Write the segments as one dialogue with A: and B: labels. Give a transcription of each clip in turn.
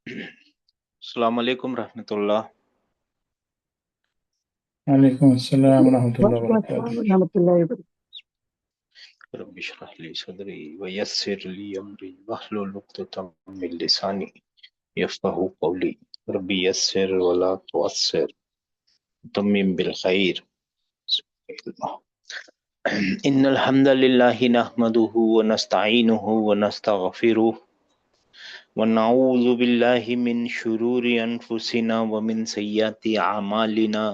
A: अस्सलाम वालेकुम रहमतुल्लाह।
B: वालेकुम अस्सलाम रहमतुल्लाहि व बरकातुहू।
C: रहमतुल्लाहि व
A: रब्बि इश्रह ली सदरी व यस्सिर ली अमरी वहलुल उक़दतम मिन लिसानी यफ़क़हू क़ौली। रब्बि यस्सिर व ला तुअस्सिर तम्मिम बिल खैर। इन्नल हम्दलिल्लाहि नहमदुहु व नस्तईनुहु व नस्तगफिरुह व नऊज़ु बिल्लाहि मिन शुरूरि अनफुसिना व मिन सय्यिआति अमालिना।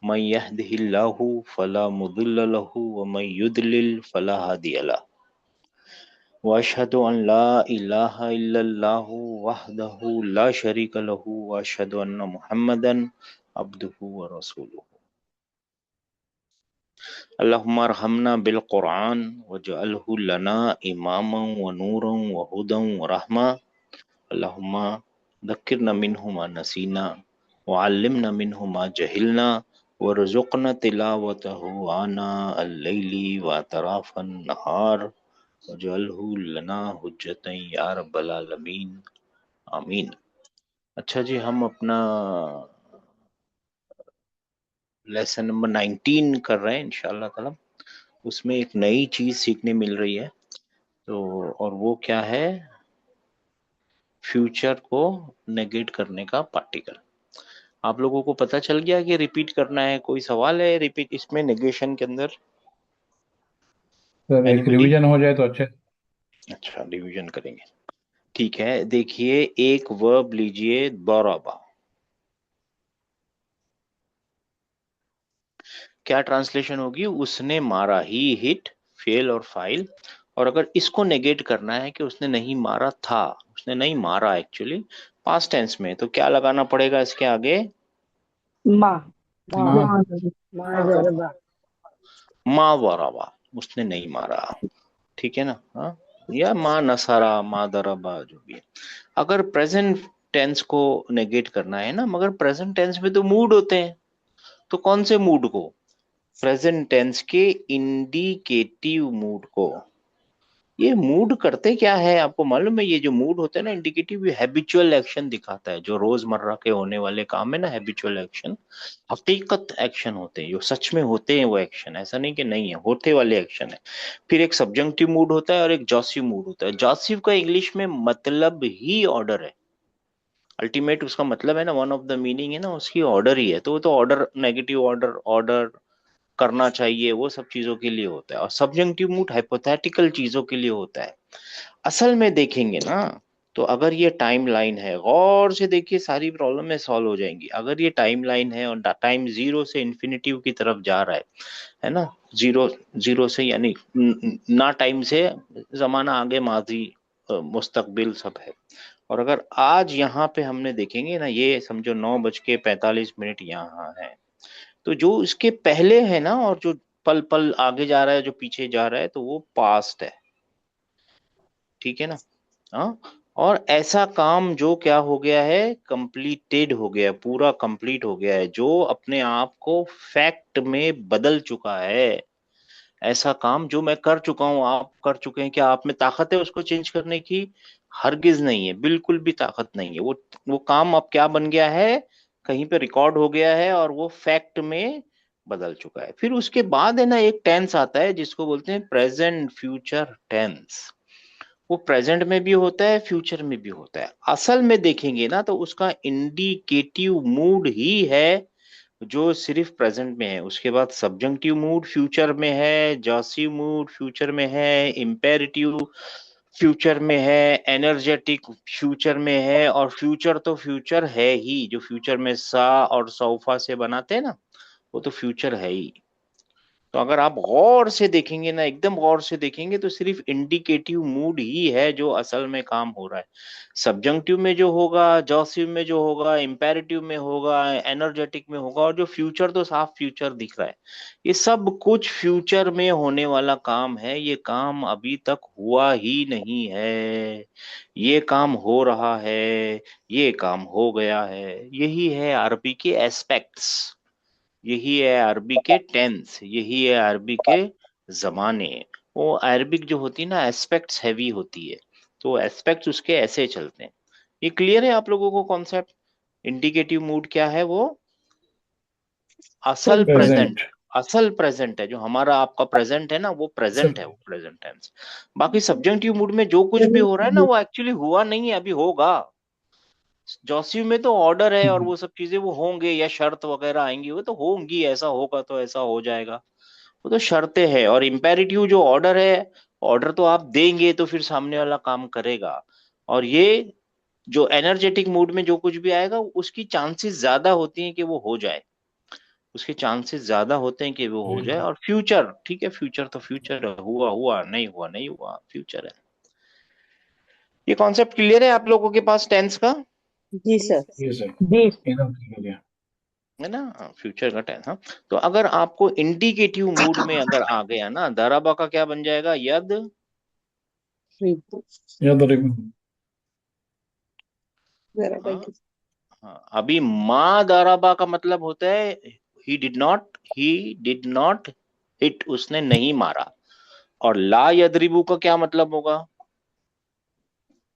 A: मन यहदिहिल्लाहु फला मुदिल्ल लहु व मन युद्लिल फला हादिय लहु। व अशहदु अन ला इलाहा इल्लल्लाहु वहदहु ला शरीका लहु व अशहदु अन्न मुहम्मदन अब्दुहु व रसूलुहु। अल्लाहुम्मा अरहमना बिल कुरआन वजअलहु लना इमामन व नूरन व हुदन व रहमा। अल्लाहुम्मा दक्किरना मिन्हु मा नसीना व अल्लिमना मिन्हु मा जहिलना वरज़ुक़ना तिलावतहु आना अल-लैली व अतराफ़न नहार वजअलहु लना हुज्जतन या रब्बल आलमीन, आमीन। अच्छा जी, हम अपना लेसन नंबर 19 कर रहे हैं इंशाअल्लाह ताला। उसमें एक नई चीज सीखने मिल रही है, तो और वो क्या है? फ्यूचर को नेगेट करने का पार्टिकल। आप लोगों को पता चल गया कि रिपीट करना है? कोई सवाल है रिपीट इसमें नेगेशन के अंदर?
B: सर एक
A: एनीबडी?
B: रिवीजन हो जाए तो अच्छे।
A: अच्छा, रिवीजन करेंगे। ठीक है, देखिए एक वर्ब लीजिए दौराबा। क्या ट्रांसलेशन होगी? उसने मारा, ही हिट, फेल और फाइल। और अगर इसको नेगेट करना है कि उसने नहीं मारा था, उसने नहीं मारा एक्चुअली पास्ट टेंस में, तो क्या लगाना पड़ेगा इसके आगे?
C: मा
B: माँ।
C: जरबा।
A: मा वराबा, उसने नहीं मारा। ठीक है ना? हाँ, या माँ नसारा, माँ दरबा, जो भी है। अगर प्रेजेंट टेंस को नेगेट करना है ना, मगर प्रेजेंट टेंस में तो मूड होते हैं, तो कौन से मूड को? प्रेजेंट टेंस के इंडिकेटिव मूड को। ये मूड करते क्या है आपको मालूम है? ये जो मूड होता है ना इंडिकेटिव, ये हैबिचुअल एक्शन दिखाता है। जो रोजमर्रा के होने वाले काम है ना, हैबिचुअल एक्शन, हकीकत एक्शन होते हैं, जो सच में होते हैं वो एक्शन, ऐसा नहीं कि नहीं है, होते वाले एक्शन है। फिर एक सब्जंक्टिव मूड होता है और एक जॉसिव मूड होता है। जॉसिव का इंग्लिश में मतलब ही ऑर्डर है। अल्टीमेट उसका मतलब है ना, वन ऑफ द मीनिंग है ना उसकी, ऑर्डर ही है। तो वो तो ऑर्डर, नेगेटिव ऑर्डर, ऑर्डर करना चाहिए, वो सब चीजों के लिए होता है। और सब्जंक्टिव मूड हाइपोथेटिकल चीजों के लिए होता है। असल में देखेंगे ना, तो अगर ये टाइम लाइन है, गौर से देखिए, सारी प्रॉब्लम में सॉल्व हो जाएंगी। अगर ये टाइम लाइन है और टाइम जीरो से इन्फिनिटिव की तरफ जा रहा है ना, जीरो, जीरो से यानी ना टाइम से जमाना आगे, माजी, मुस्तकबिल सब है। और अगर आज यहाँ पे हमने देखेंगे ना, ये समझो 9:45 यहाँ है, तो जो इसके पहले है ना, और जो पल पल आगे जा रहा है, जो पीछे जा रहा है, तो वो पास्ट है। ठीक है ना? हाँ। और ऐसा काम जो क्या हो गया है, कंप्लीटेड हो गया, पूरा कंप्लीट हो गया है, जो अपने आप को फैक्ट में बदल चुका है। ऐसा काम जो मैं कर चुका हूं, आप कर चुके हैं, क्या आप में ताकत है उसको चेंज करने की? हरगिज नहीं है, बिल्कुल भी ताकत नहीं है। वो काम अब क्या बन गया है, कहीं पे रिकॉर्ड हो गया है और वो फैक्ट में बदल चुका है। फिर उसके बाद है ना एक टेंस आता है जिसको बोलते हैं प्रेजेंट फ्यूचर टेंस। वो प्रेजेंट में भी होता है, फ्यूचर में भी होता है। असल में देखेंगे ना, तो उसका इंडिकेटिव मूड ही है जो सिर्फ प्रेजेंट में है। उसके बाद सब्जंक्टिव मूड फ्यूचर में है, जॉसिव मूड फ्यूचर में है, इम्पेरेटिव फ्यूचर में है, एनर्जेटिक फ्यूचर में है, और फ्यूचर तो फ्यूचर है ही। जो फ्यूचर में सा और सौफा से बनाते हैं ना, वो तो फ्यूचर है ही। तो अगर आप गौर से देखेंगे ना, एकदम गौर से देखेंगे, तो सिर्फ इंडिकेटिव मूड ही है जो असल में काम हो रहा है। सब्जंक्टिव में जो होगा, जॉसिव में जो होगा, इंपेरेटिव में होगा, एनर्जेटिक में होगा, और जो फ्यूचर तो साफ फ्यूचर दिख रहा है। ये सब कुछ फ्यूचर में होने वाला काम है। ये काम अभी तक हुआ ही नहीं है, ये काम हो रहा है, ये काम हो गया है। यही है अरबी के एस्पेक्ट्स, यही है अरबी के टेंस, यही है अरबी के जमाने। वो अरबिक जो होती है ना, एस्पेक्ट्स हैवी होती है, तो एस्पेक्ट्स उसके ऐसे चलते हैं। ये क्लियर है आप लोगों को कॉन्सेप्ट? इंडिकेटिव मूड क्या है? वो असल प्रेजेंट,
B: प्रेजेंट।
A: असल प्रेजेंट है। जो हमारा आपका प्रेजेंट है ना, वो
B: सब
A: प्रेजेंट है, वो प्रेजेंट टेंस। बाकी सब्जेक्टिव मूड में जो कुछ भी हो रहा है ना, वो एक्चुअली हुआ नहीं है, अभी होगा। जॉसिव में तो ऑर्डर है और वो सब चीजें वो होंगे, या शर्त वगैरह आएंगी, वो तो होंगी, ऐसा होगा तो ऐसा हो जाएगा, वो तो शर्तें हैं। और इम्पेरेटिव जो ऑर्डर है, ऑर्डर तो आप देंगे तो फिर सामने वाला काम करेगा। और ये जो एनर्जेटिक मूड में जो कुछ भी आएगा, उसकी चांसेस ज्यादा होती हैं कि वो हो जाए, उसके चांसेस ज्यादा होते हैं कि वो हो जाए। और फ्यूचर, ठीक है, फ्यूचर तो फ्यूचर है, हुआ हुआ, नहीं हुआ नहीं हुआ, फ्यूचर है। ये कॉन्सेप्ट क्लियर है आप लोगों के पास टेंस का?
D: जी सर।
B: ये सर
C: जी
B: एकदम ठीक हो गया।
A: है ना, फ्यूचर का टेंस। हाँ, तो अगर आपको इंडिकेटिव मूड में अगर आ गया ना, दराबा का क्या बन जाएगा? यद।
B: याद रखो।
A: हाँ, हाँ, अभी माँ दाराबा का मतलब होता है ही डिड नॉट हिट, उसने नहीं मारा। और ला यदरिबू का क्या मतलब होगा?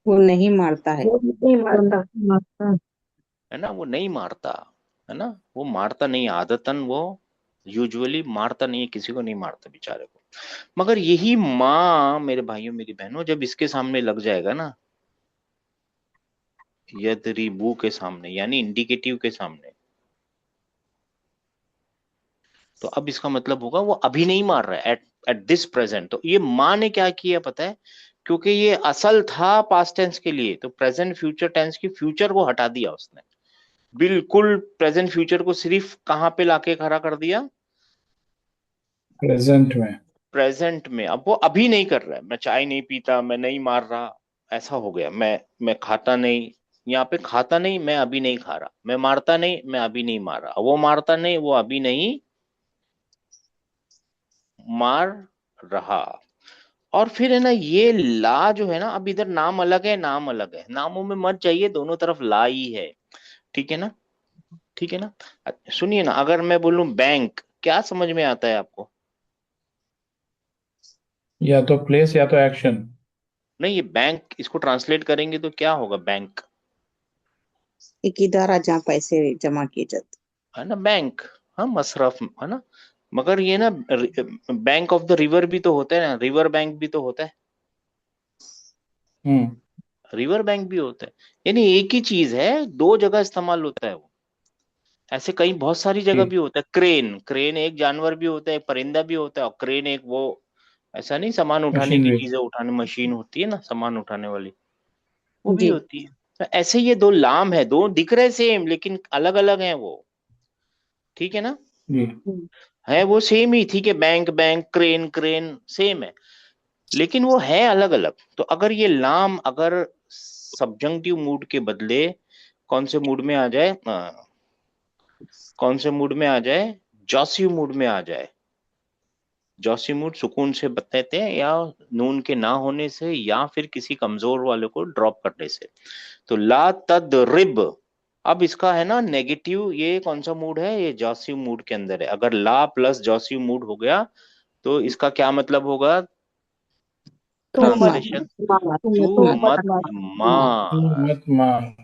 D: वो नहीं मारता है।
C: वो नहीं मारता मारता
A: है ना, वो नहीं मारता, है ना, वो मारता नहीं आदतन, वो यूजुअली मारता नहीं है, किसी को नहीं मारता बेचारे को। मगर यही माँ मेरे भाइयों मेरी बहनों, जब इसके सामने लग जाएगा ना, यदरिबू के सामने, यानी इंडिकेटिव के सामने, तो अब इसका मतलब होगा वो अभी नहीं मार रहा है, एट एट दिस प्रेजेंट। तो ये माँ ने क्या किया पता है? क्योंकि ये असल था पास्ट टेंस के लिए, तो प्रेजेंट फ्यूचर टेंस की फ्यूचर को हटा दिया उसने, बिल्कुल प्रेजेंट फ्यूचर को सिर्फ कहां पे लाके खड़ा कर दिया?
B: प्रेजेंट में।
A: प्रेजेंट में। अब वो अभी नहीं कर रहा है, मैं चाय नहीं पीता, मैं नहीं मार रहा, ऐसा हो गया। मैं खाता नहीं, यहाँ पे खाता नहीं, मैं अभी नहीं खा रहा, मैं मारता नहीं, मैं अभी नहीं मार रहा, वो मारता नहीं, वो अभी नहीं मार रहा। और फिर है ना, ये ला जो है ना, अब इधर नाम अलग है, नाम अलग है, नामों में मत जाइए, दोनों तरफ ला ही है। ठीक है ना, ठीक है ना। सुनिए ना, अगर मैं बोलूं बैंक, क्या समझ में आता है आपको?
B: या तो प्लेस या तो एक्शन।
A: नहीं, ये बैंक, इसको ट्रांसलेट करेंगे तो क्या होगा? बैंक,
D: एक इदारा जहाँ पैसे जमा किए जाते।
A: है ना, बैंक। हाँ, मसरफ, है ना। मगर ये ना, बैंक ऑफ द रिवर भी तो होता है ना, रिवर बैंक भी तो होता है,
B: हम्म।
A: रिवर बैंक भी होता है। यानी एक ही चीज है, दो जगह इस्तेमाल होता है वो। ऐसे कई बहुत सारी जगह भी
B: ठीक।
A: होता है। क्रेन, क्रेन एक जानवर भी होता है, एक परिंदा भी होता है। और क्रेन एक वो, ऐसा नहीं, सामान उठाने
B: मशीन
A: की
B: भी।
A: चीजें उठाने, मशीन होती है ना सामान उठाने वाली, वो भी
D: जी।
A: होती है। तो ऐसे ये दो लाम है, दो दिख रहे सेम लेकिन अलग अलग हैं वो। ठीक है ना,
B: जी।
A: है वो सेम ही, ठीक है, bank bank, crane crane, same है, लेकिन वो है अलग अलग। तो अगर ये लाम अगर सब्जंक्टिव मूड के बदले कौन से मूड में आ जाए, कौन से मूड में आ जाए? जॉसिव मूड में आ जाए। जॉसी मूड सुकून से बताते हैं, या नून के ना होने से, या फिर किसी कमजोर वाले को ड्रॉप करने से। तो ला तदरिब, अब इसका है ना नेगेटिव, ये कौन सा मूड है? ये जॉसिव मूड के अंदर है। अगर ला प्लस जॉसिव मूड हो गया, तो इसका क्या मतलब होगा?
C: तो
D: मत मार।
A: ट्रांसलेशन,
C: मार
A: तू
C: तो मत
A: मत
C: मार
B: तू
A: मार।
B: मत मार।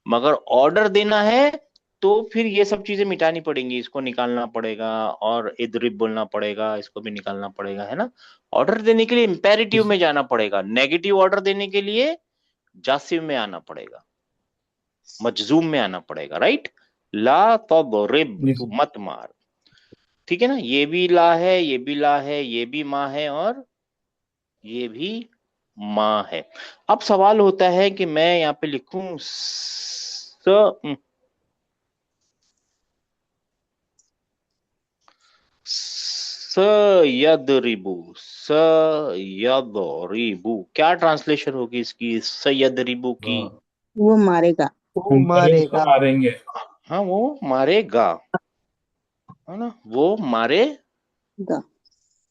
A: मगर ऑर्डर देना है तो फिर ये सब चीजें मिटानी पड़ेंगी, इसको निकालना पड़ेगा, और इद्रिब बोलना पड़ेगा, इसको भी निकालना पड़ेगा, है ना। ऑर्डर देने के लिए इंपेरेटिव में जाना पड़ेगा, नेगेटिव ऑर्डर देने के लिए जासिम में आना पड़ेगा, मजजूम में आना पड़ेगा, राइट। ला तदरिब,
B: जी
A: तू
B: सर।
A: मत मार। ठीक है ना, ये भी ला है, ये भी ला है, ये भी माँ है, और ये भी माँ है। अब सवाल होता है कि मैं यहाँ पे लिखूं सयदरिबू, सयदरिबू, क्या ट्रांसलेशन होगी इसकी सयदरिबू की?
D: वो मारेगा।
E: वो
B: हम पहले उसको
E: मारेगा।
B: मारेंगे।
A: हाँ, वो मारेगा, है ना, वो मारेगा,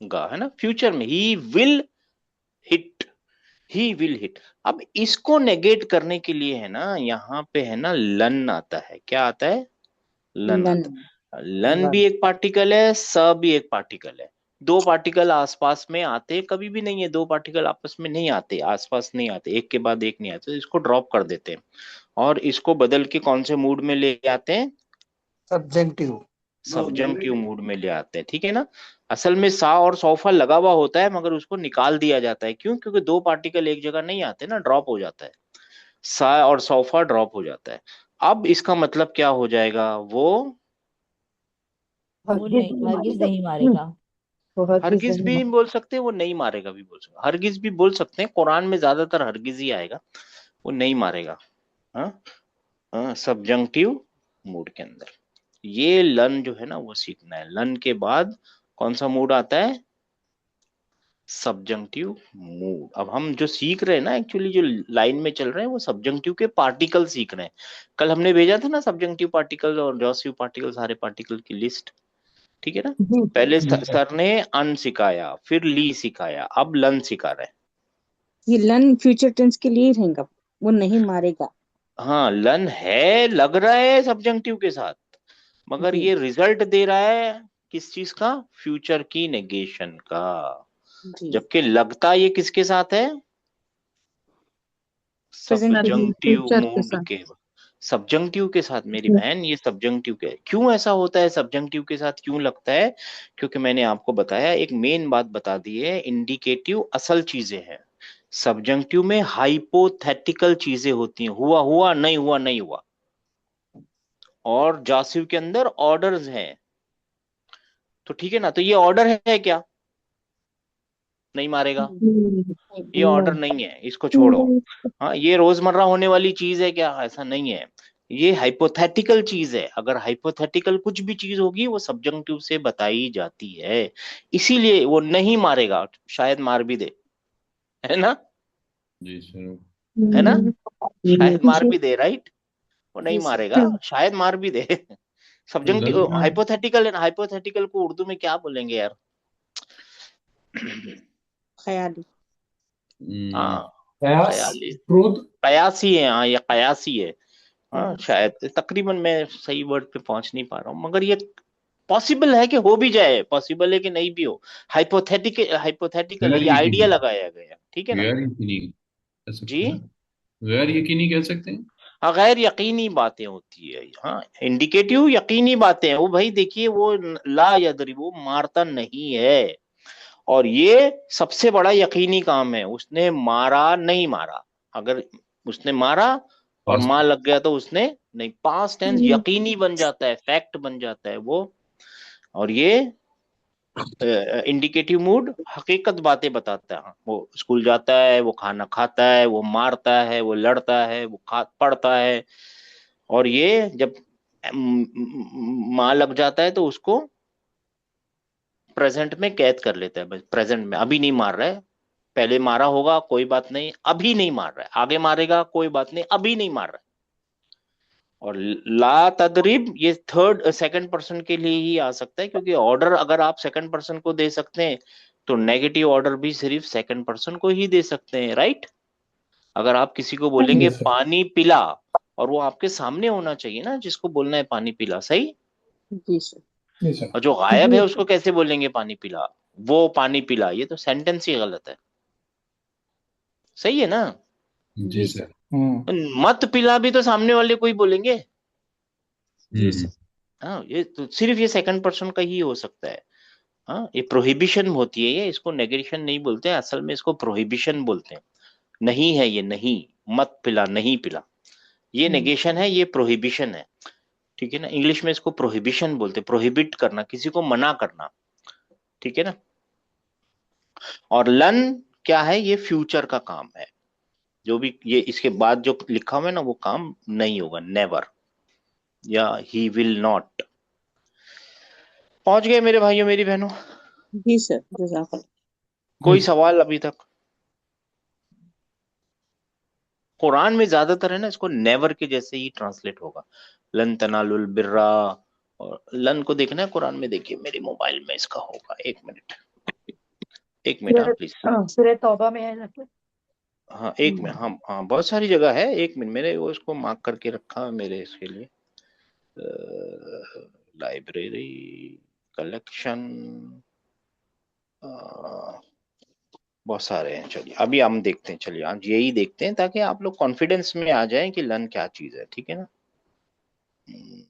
D: गा।
A: है ना, फ्यूचर में। He will hit, he will hit. अब इसको नेगेट करने के लिए है ना, यहाँ पे है ना लन आता है। क्या आता है? लन
D: लन।
A: आता है। लन भी एक पार्टिकल है, स भी एक पार्टिकल है। दो पार्टिकल आसपास में आते कभी भी नहीं है, दो पार्टिकल आपस में नहीं आते, आसपास नहीं आते, एक के बाद एक नहीं आते, तो इसको ड्रॉप कर देते हैं और इसको बदल के कौन से मूड में ले आते हैं,
E: सब्जेक्टिव।
A: सब्जंक्टिव मूड में ले आते हैं, ठीक है ना। असल में सा और सौफा लगा हुआ होता है मगर उसको निकाल दिया जाता है, क्यों, क्योंकि दो पार्टिकल एक जगह नहीं आते ना, ड्रॉप हो जाता है, सा और सौफा ड्रॉप हो जाता है। अब इसका मतलब क्या हो जाएगा,
C: वो
F: हरगिज नहीं मारेगा।
C: वो हरगिज
A: हरगिज भी
C: नहीं
A: बोल सकते हैं, वो नहीं मारेगा भी बोल सकते हैं, हरगिज भी बोल सकते हैं, कुरान में ज्यादातर हरगिज ही आएगा, वो नहीं मारेगा। हाँ, सब्जंक्टिव मूड के अंदर ये लन जो है ना वो सीखना है। लन के बाद कौन सा मूड आता है, सब्जंक्टिव मूड। अब हम जो सीख रहे हैं ना, एक्चुअली जो लाइन में चल रहे हैं वो सब्जंक्टिव के पार्टिकल सीख रहे हैं। कल हमने भेजा था ना सब्जंक्टिव पार्टिकल और जॉसिव पार्टिकल, सारे पार्टिकल की लिस्ट, ठीक है ना।
C: जी
A: पहले
B: जी सर।
A: सर ने अन सिखाया, फिर ली सिखाया, अब लन सिखा रहे हैं।
D: ये लन फ्यूचर टेंस के लिए ही रहेगा, वो नहीं मारेगा।
A: हाँ, लन है, लग रहा है सब्जंक्टिव के साथ, मगर
D: जी
A: ये रिजल्ट दे रहा है किस चीज का, फ्यूचर की नेगेशन का।
D: जी।
A: जबकि लगता ये किसके साथ है,
D: प्रेजेंट
A: सब्जंक्टिव
C: फ्यूचर के
A: मूड
C: साथ
A: के, सब्जंक्टिव के साथ मेरी बहन, ये सब्जंक्टिव के, क्यों ऐसा होता है, सब्जंक्टिव के साथ क्यों लगता है, क्योंकि मैंने आपको बताया, एक मेन बात बता दी है, इंडिकेटिव असल चीजें हैं, सब्जंक्टिव में हाइपोथेटिकल चीजें होती हैं, हुआ हुआ नहीं हुआ नहीं हुआ, और जासिव के अंदर ऑर्डर्स हैं। तो ठीक है ना, तो ये ऑर्डर है क्या, नहीं मारेगा, ये ऑर्डर नहीं है, इसको छोड़ो। हाँ, ये रोजमर्रा होने वाली चीज है क्या, ऐसा नहीं है, ये हाइपोथेटिकल चीज है। अगर हाइपोथेटिकल कुछ भी चीज होगी वो सब्जंक्टिव से बताई जाती है, इसीलिए वो नहीं मारेगा, शायद मार भी दे, है ना,
B: जी सर।
A: है ना, शायद मार
C: जी
A: भी दे, राइट, वो नहीं
D: जी सर।
A: मारेगा, शायद मार भी दे।
B: तो लन
A: सब्जंक्टिव,
B: में
A: हाइपोथेटिकल, हाइपोथेटिकल को उर्दू में क्या बोलेंगे यार।
D: ख्याली।
A: हाँ,
B: कयास,
A: ख्याली,
B: क्रोध।
A: कयासी है, हाँ ये कयासी है। हाँ, शायद तकरीबन मैं सही वर्ड पे पहुंच नहीं पा रहा हूँ, मगर ये पॉसिबल है कि हो भी जाए, पॉसिबल है कि नहीं भी हो, हाइपोथेटिकल, हाइपोथेटिकल है,
B: गैर
A: ये आइडिया
B: यकीनी,
A: लगाया गया, ठीक है ना।
B: गैर यकीनी कह
A: जी,
B: सकते हैं ना, गैर यकीनी कह सकते हैं।
A: हाँ, गैर यकीनी बातें होती है, हाँ, इंडिकेटिव यकीनी बातें हैं, वो भाई देखिए वो ला यदरी, वो मारता नहीं है, और ये सबसे बड़ा यकीनी काम है, उसने मारा नहीं मारा, अगर उसने मारा और
B: पास्ट।
A: मार लग गया तो उसने नहीं, पास्ट टेंस यकीनी बन जाता है, फैक्ट बन जाता है वो। और ये इंडिकेटिव मूड हकीकत बातें बताता है, वो स्कूल जाता है, वो खाना खाता है, वो मारता है, वो लड़ता है, वो खा पढ़ता है, और ये जब माँ लग जाता है तो उसको प्रेजेंट में कैद कर लेता है, बस प्रेजेंट में, अभी नहीं मार रहा है, पहले मारा होगा कोई बात नहीं, अभी नहीं मार रहा है, आगे मारेगा कोई बात नहीं, अभी नहीं मार रहा है। और ला तदरिब ये थर्ड सेकंड पर्सन के लिए ही आ सकता है, क्योंकि ऑर्डर अगर आप सेकंड पर्सन को दे सकते हैं तो नेगेटिव ऑर्डर भी सिर्फ सेकंड पर्सन को ही दे सकते हैं, राइट। अगर आप किसी को बोलेंगे
B: जी सर।
A: पानी पिला, और वो आपके सामने होना चाहिए ना जिसको बोलना है पानी पिला, सही।
D: जी सर।
B: जी सर।
A: और जो गायब है उसको कैसे बोलेंगे पानी पिला, वो पानी पिला, ये तो सेंटेंस ही गलत है, सही है ना।
B: जी
D: जी
B: सर।
D: सर।
A: मत पिला भी तो सामने वाले को ही बोलेंगे।
D: जी सर।
A: हाँ, ये तो सिर्फ ये सेकंड पर्सन का ही हो सकता है। हाँ, ये प्रोहिबिशन होती है, ये इसको नेगेशन नहीं बोलते हैं, असल में इसको प्रोहिबिशन बोलते हैं। नहीं है ये, नहीं, मत पिला, नहीं पिला, ये नेगेशन है, ये प्रोहिबिशन है, ठीक है ना। इंग्लिश में इसको प्रोहिबिशन बोलते हैं, प्रोहिबिट करना, किसी को मना करना, ठीक है ना। और लन क्या है, ये फ्यूचर का काम है, जो भी ये इसके बाद जो लिखा हुआ है ना वो काम नहीं होगा, नेवर, या ही विल नॉट। पहुंच गए मेरे भाइयों मेरी बहनों,
D: जी सर। जज़ाकल्लाह।
A: कोई
B: जी सर।
A: सवाल अभी तक। कुरान में ज्यादातर है ना इसको नेवर के जैसे ही ट्रांसलेट होगा, लन तनालुल बिर्रा, और लन को देखना है कुरान में, देखिए मेरे मोबाइल में इसका होगा, एक मिनट, एक मिनट, हाँ प्लीज,
F: सूरह तौबा में है ना।
A: हाँ एक मिनट, हाँ हाँ बहुत सारी जगह है, एक मिनट, मैंने वो इसको मार्क करके रखा है मेरे इसके लिए, लाइब्रेरी, कलेक्शन, बहुत सारे हैं। चलिए अभी हम देखते हैं, चलिए आज यही देखते हैं ताकि आप लोग कॉन्फिडेंस में आ जाएं कि लन क्या चीज है, ठीक है ना। हम्म,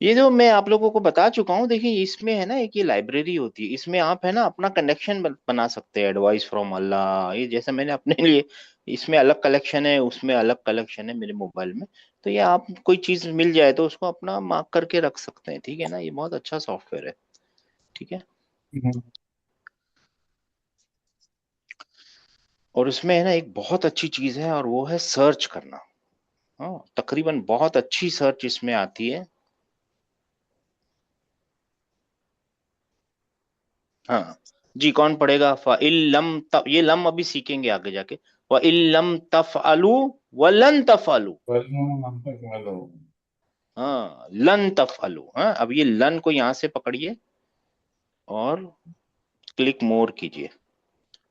A: ये जो मैं आप लोगों को बता चुका हूँ, देखिए इसमें है ना एक ये लाइब्रेरी होती है, इसमें आप है ना अपना कनेक्शन बना सकते हैं, एडवाइस फ्रॉम अल्लाह, ये जैसे मैंने अपने लिए इसमें अलग कलेक्शन है, उसमें अलग कलेक्शन है मेरे मोबाइल में। तो ये आप कोई चीज मिल जाए तो उसको अपना मार्क करके रख सकते हैं, ठीक है ना, ये बहुत अच्छा सॉफ्टवेयर है, ठीक है।
E: हम्म,
A: और उसमें है ना एक बहुत अच्छी चीज है और वो है सर्च करना। हाँ, तकरीबन बहुत अच्छी सर्च इसमें आती है। हाँ जी, कौन पढ़ेगा? फ़इल्लम ये लम अभी सीखेंगे आगे जाके। वइल्लम तफ़अलू वलन तफ़अलू। हाँ लन तफ़अलू, हाँ अब ये लन को यहां से पकड़िए और क्लिक मोर कीजिए।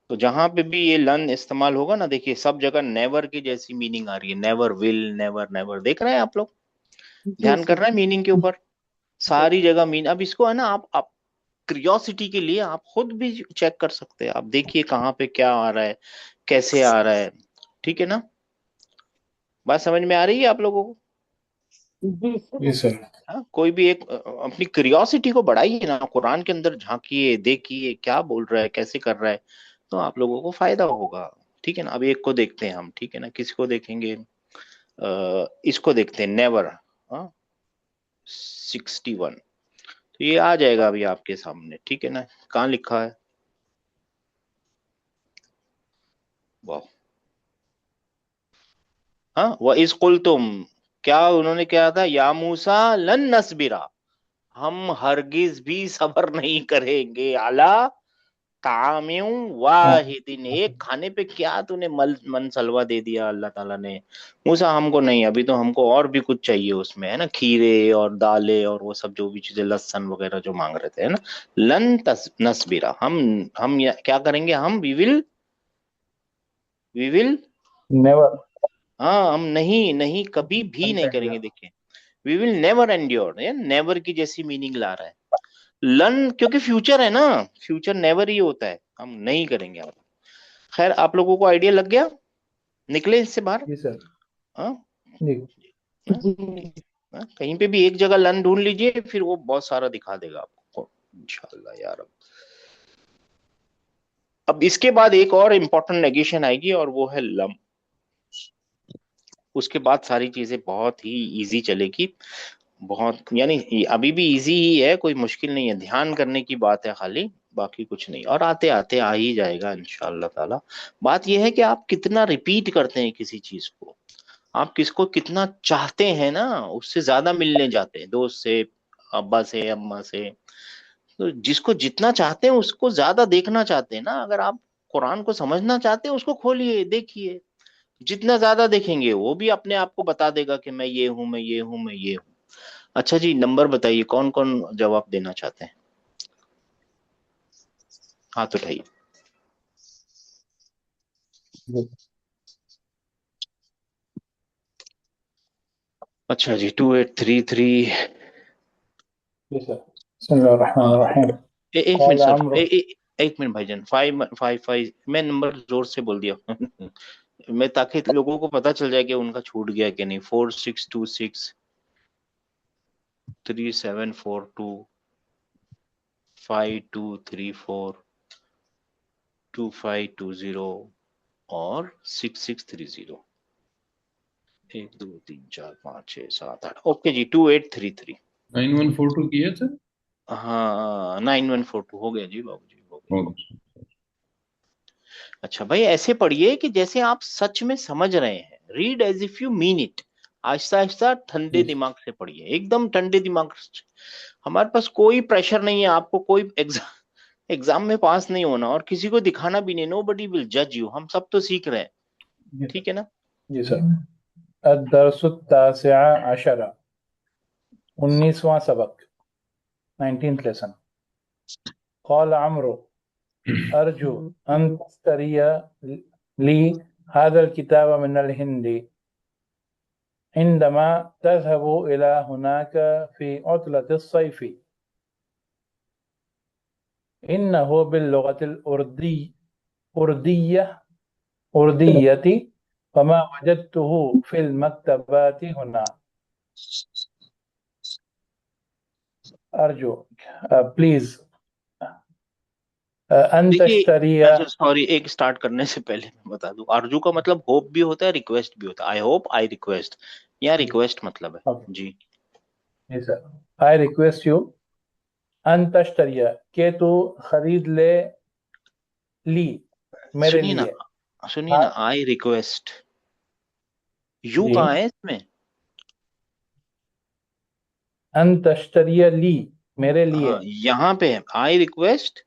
A: तो जहां पे भी ये लन इस्तेमाल होगा ना, देखिए सब जगह नेवर की जैसी मीनिंग आ रही है, नेवर विल, नेवर नेवर, देख रहे हैं आप लोग?
D: जी
A: ध्यान कर
D: सर।
A: रहे हैं मीनिंग के ऊपर? सारी जगह मीन, अब इसको है ना आप क्रियोसिटी के लिए आप खुद भी चेक कर सकते हैं, आप देखिए कहाँ पे क्या आ रहा है, कैसे आ रहा है, ठीक है ना। बात समझ में आ रही है आप लोगों को?
D: जी सर।
E: जी सर।
A: हाँ, कोई भी एक अपनी क्रियोसिटी को बढ़ाइए ना, कुरान के अंदर झांकिए, देखिए क्या बोल रहा है, कैसे कर रहा है, तो आप लोगों को फायदा होगा, ठीक है ना। अब एक को देखते हैं हम, ठीक है ना, किसको देखेंगे? इसको देखते हैं, नेवर। हाँ 61, तो ये आ जाएगा अभी आपके सामने, ठीक है ना। कहाँ लिखा है? वाह। हाँ व इस कुल तुम, क्या उन्होंने क्या था? या मूसा लन नसबिरा, हम हरगिज भी सबर नहीं करेंगे अला तामिम
E: हाँ,
A: वाहिदिन, एक खाने पे क्या तूने मन सलवा दे दिया अल्लाह ताला ने। मूसा हमको नहीं, अभी तो हमको और भी कुछ चाहिए उसमें, है ना, खीरे और दालें और वो सब जो भी चीजें, लहसुन वगैरह जो मांग रहे थे, है ना। लन तस नसबिरा, हम क्या करेंगे? हम वी विल
E: नेवर।
A: हाँ हम नहीं नहीं कभी भी नहीं करेंगे, देखिए we will never endure, never की जैसी मीनिंग ला रहा है। लन क्योंकि फ्यूचर है ना, फ्यूचर नेवर ही होता है, हम नहीं करेंगे हम। खैर आप लोगों को आइडिया लग गया, निकले इससे बाहर।
E: जी सर।
A: हाँ
E: जी।
A: हाँ,
D: जी
A: ठीक है। हाँ, कहीं पे भी एक जगह लन ढूंढ लीजिए, फिर वो बहुत सारा दिखा देगा आपको इंशाल्लाह यार। अब इसके बाद एक और इम्पोर्टेंट नेगेशन आएगी और वो है लम। उसके बाद सारी चीजें बहुत ही इजी चलेगी, बहुत, यानी अभी भी इजी ही है, कोई मुश्किल नहीं है, ध्यान करने की बात है खाली, बाकी कुछ नहीं, और आते आते आ ही जाएगा इंशाल्लाह ताला। बात यह है कि आप कितना रिपीट करते हैं किसी चीज को, आप किसको कितना चाहते हैं ना, उससे ज्यादा मिलने जाते हैं, दोस्त से, अब्बा से, अम्मा से। तो जिसको जितना चाहते हैं उसको ज्यादा देखना चाहते हैं ना, अगर आप कुरान को समझना चाहते हैं उसको खोलिए देखिए, जितना ज्यादा देखेंगे वो भी अपने आप को बता देगा कि मैं ये हूं, मैं ये हूं, मैं ये हूं। अच्छा जी, नंबर बताइए, कौन कौन जवाब देना चाहते हैं? हाथ उठाइए।
E: जी।
A: अच्छा जी, 2833।
E: जी सर। बिस्मिल्लाहिर्रहमानिर्रहीम।
A: एक मिनट
E: क़ाल
A: सर,
E: अम्रु।
A: एक मिनट भाईजान, 555, मैं नंबर जोर से बोल दिया मैं, ताकि लोगों को पता चल जाए कि उनका छूट गया कि नहीं। 46263742342520 और 6630। 1 2 3 4 5 6 7 8, ओके जी, 2833।
B: 9142 किया था।
A: हाँ 9142 हो गया जी बाबू जी, हो गया।
B: ओके।
A: अच्छा भाई, ऐसे पढ़िए कि जैसे आप सच में समझ रहे हैं, read as if you mean it. आहिस्ता आहिस्ता ठंडे
E: जी।
A: दिमाग से पढ़िए, एकदम ठंडे दिमाग से। हमारे पास कोई प्रेशर नहीं है, आपको कोई एग्जाम में पास नहीं होना और किसी को दिखाना भी नहीं, नो बडी विल जज यू, हम सब तो सीख रहे हैं,
E: जी सर।
A: ठीक है ना।
E: जी सर। अद-दरसुत-तासिआ अशरा, 19वां सबक, 19th लेसन। क़ाल अम्रु अर्जू अन तश्तरिया ली हादल किताब मिनल हिंदी इंदमा तज़हबु इला हुनाका फी उतलति सैफ इन्नहु बिल्लुगतिल उर्दियती फमा वजदतुहु फिल मक्तबाति हुना। अर्जु प्लीज
A: देखिए,
E: अंतश्तरिया।
A: अच्छा सॉरी, एक स्टार्ट करने से पहले मैं बता दूं, आरजू का मतलब होप भी होता है, रिक्वेस्ट भी होता है। आई होप, आई रिक्वेस्ट, या रिक्वेस्ट मतलब है
E: ओके
A: जी।
E: जी सर। आई रिक्वेस्ट यू अंतश्तरिया के तू खरीद ले ली मेरे
A: सुनिए ना,
E: लिए।
A: सुनिए
E: हाँ
A: ना, आई रिक्वेस्ट, यू
E: जी।
A: कहाँ है इसमें?
E: अंतश्तरिया ली मेरे लिए।
A: हाँ, यहाँ पे है आई रिक्वेस्ट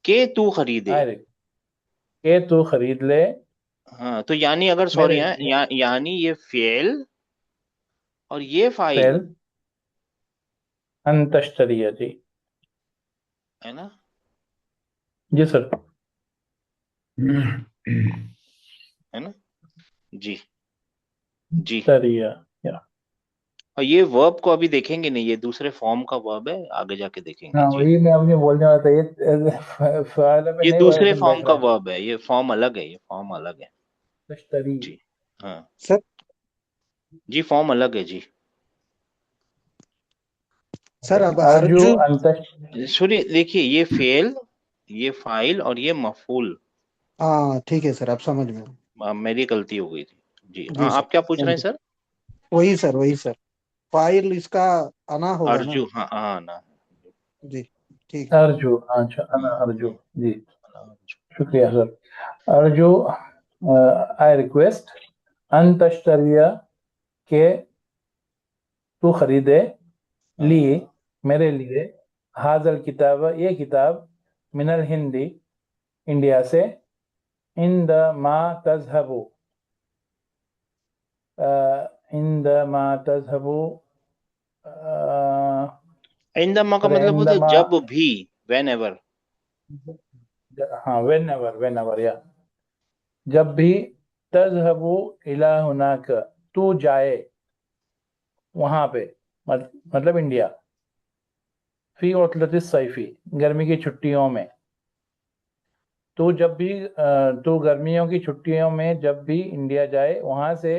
A: के तू खरीदे।
E: आई के तू खरीद ले
A: हाँ, तो यानी अगर सॉरी
E: मेरे
A: है
E: लिए।
A: यानी ये फेल और ये फाइल
E: फेल अंतश्तरिया जी।
A: है ना।
E: जी सर।
A: है ना जी। जी।
E: तरिया या।
A: और ये वर्ब को अभी देखेंगे नहीं, ये दूसरे फॉर्म का वर्ब है, आगे जाके देखेंगे
E: हाँ
A: जी।
E: वही मैं अपने बोलने वाला था ये फायदा पे
A: ये
E: नहीं
A: दूसरे
E: वर्जन
A: फॉर्म
E: बैठ
A: का
E: रहा है।
A: वर्ब है, ये फॉर्म अलग है, ये फॉर्म अलग है
E: तश्तरी।
A: जी। हाँ
C: सर
A: जी, फॉर्म अलग है जी।
C: सर अब
E: अर्जु
C: अर्जु
E: अंतश।
A: सुनिए, देखिए, ये फेल, ये फाइल और ये मफूल।
C: हाँ ठीक है सर, आप समझ में।
A: मेरी गलती हो गई थी जी।
C: जी
A: हाँ,
C: सर,
A: आप क्या पूछ रहे
C: थैंक
A: हैं
C: यू।
A: सर?
C: वही सर फाइल इसका आना होगा ना।
A: अर्जु, हाँ हाँ ना।
C: जी ठीक है।
E: अर्जु अच्छा अना
A: हाँ
E: अर्जु
A: हाँ,
E: जी।
A: अर्जु।
E: शुक्रिया सर। अर्जु आई रिक्वेस्ट अंतश्तरिया के तू खरीदे ली
A: हाँ,
E: मेरे लिए हाजल किताब ये किताब मिनल हिंदी इंडिया से इंद मा तजहबु इंद मा तजहबु
A: इंदमा का मतलब होता है
E: इंदमा।
A: जब भी, वेन एवर।
E: हाँ वेन एवर या जब भी तजहबु इला हुनाक तू जाए वहां पे मतलब इंडिया फी उतलत सैफी गर्मी की छुट्टियों में तू जब भी तू गर्मियों की छुट्टियों में जब भी इंडिया जाए वहां से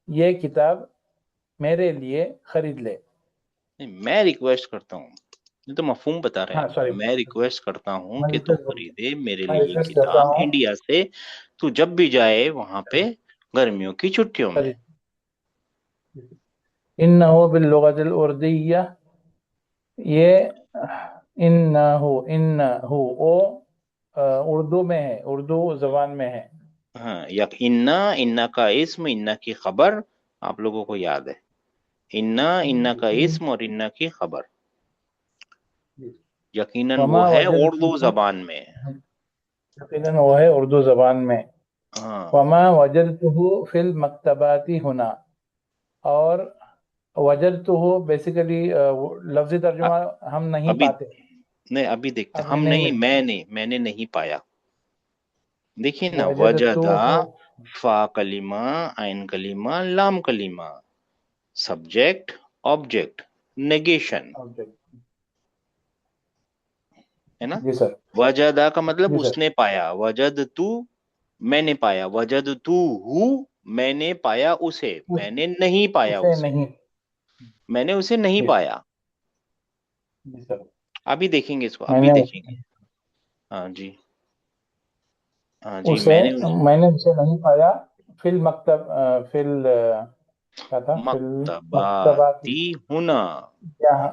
E: ये किताब मेरे लिए खरीद ले।
A: नहीं, मैं रिक्वेस्ट करता हूँ, ये तो मफहूम बता रहे हैं
E: हाँ
A: आप।
E: सॉरी
A: मैं रिक्वेस्ट करता हूँ
E: मैं
A: कि तू
E: रिक्वेस्ट
A: खरीदे मेरे
E: मैं
A: लिए
E: रिक्वेस्ट करता
A: किताब
E: हूँ
A: इंडिया से, तू जब भी जाए वहां पे गर्मियों की छुट्टियों में।
E: खरीद। इन्नहु बिल्लुगतिल उर्दिय्या ये इन्नहु ओ उर्दू में है उर्दू जबान में है।
A: हाँ, यक इन्ना, इन्ना का इस्म, इन्ना की खबर, आप लोगों को याद है। इन्ना, इन्ना का इस्म और इन्ना की खबर यकीनन वो
E: वमा
A: है उर्दू
E: वजदतुहु
A: जबान में।
E: यकीनन वो है उर्दू जबान में।
A: हाँ,
E: वमा वजदतुहु फिल मकतबाती हुना और वजदतुहु बेसिकली लफ्जी
A: अ-
E: तर्जुमा हम नहीं
A: अभी
E: पाते।
A: नहीं, अभी देखते हैं।
E: अभी
A: हम
E: नहीं
A: नहीं,
E: मिलता।
A: मैंने नहीं पाया। देखिए ना, वजदा,
E: वजदतुहु
A: फा कलीमा, आइन कलीमा, लाम कलीमा, सब्जेक्ट, ऑब्जेक्ट, नेगेशन,
E: ऑब्जेक्ट।
A: है ना।
E: जी सर।
A: वजदा का मतलब
E: जी सर।
A: उसने पाया, वजद तू मैंने पाया, वजद तू हु मैंने पाया उसे,
E: उस
A: मैंने नहीं पाया
E: उसे
A: उसे,
E: नहीं।
A: मैंने उसे नहीं
E: जी
A: पाया।
E: जी सर।
A: अभी देखेंगे इसको, अभी
E: मैंने
A: देखेंगे। हाँ जी, हाँ जी,
E: उसे
A: मैंने
E: मैंने उसे नहीं पाया फिल मकतब फिल क्या था फिल मकतबा की
A: मक्तबाती हुना,
E: यहाँ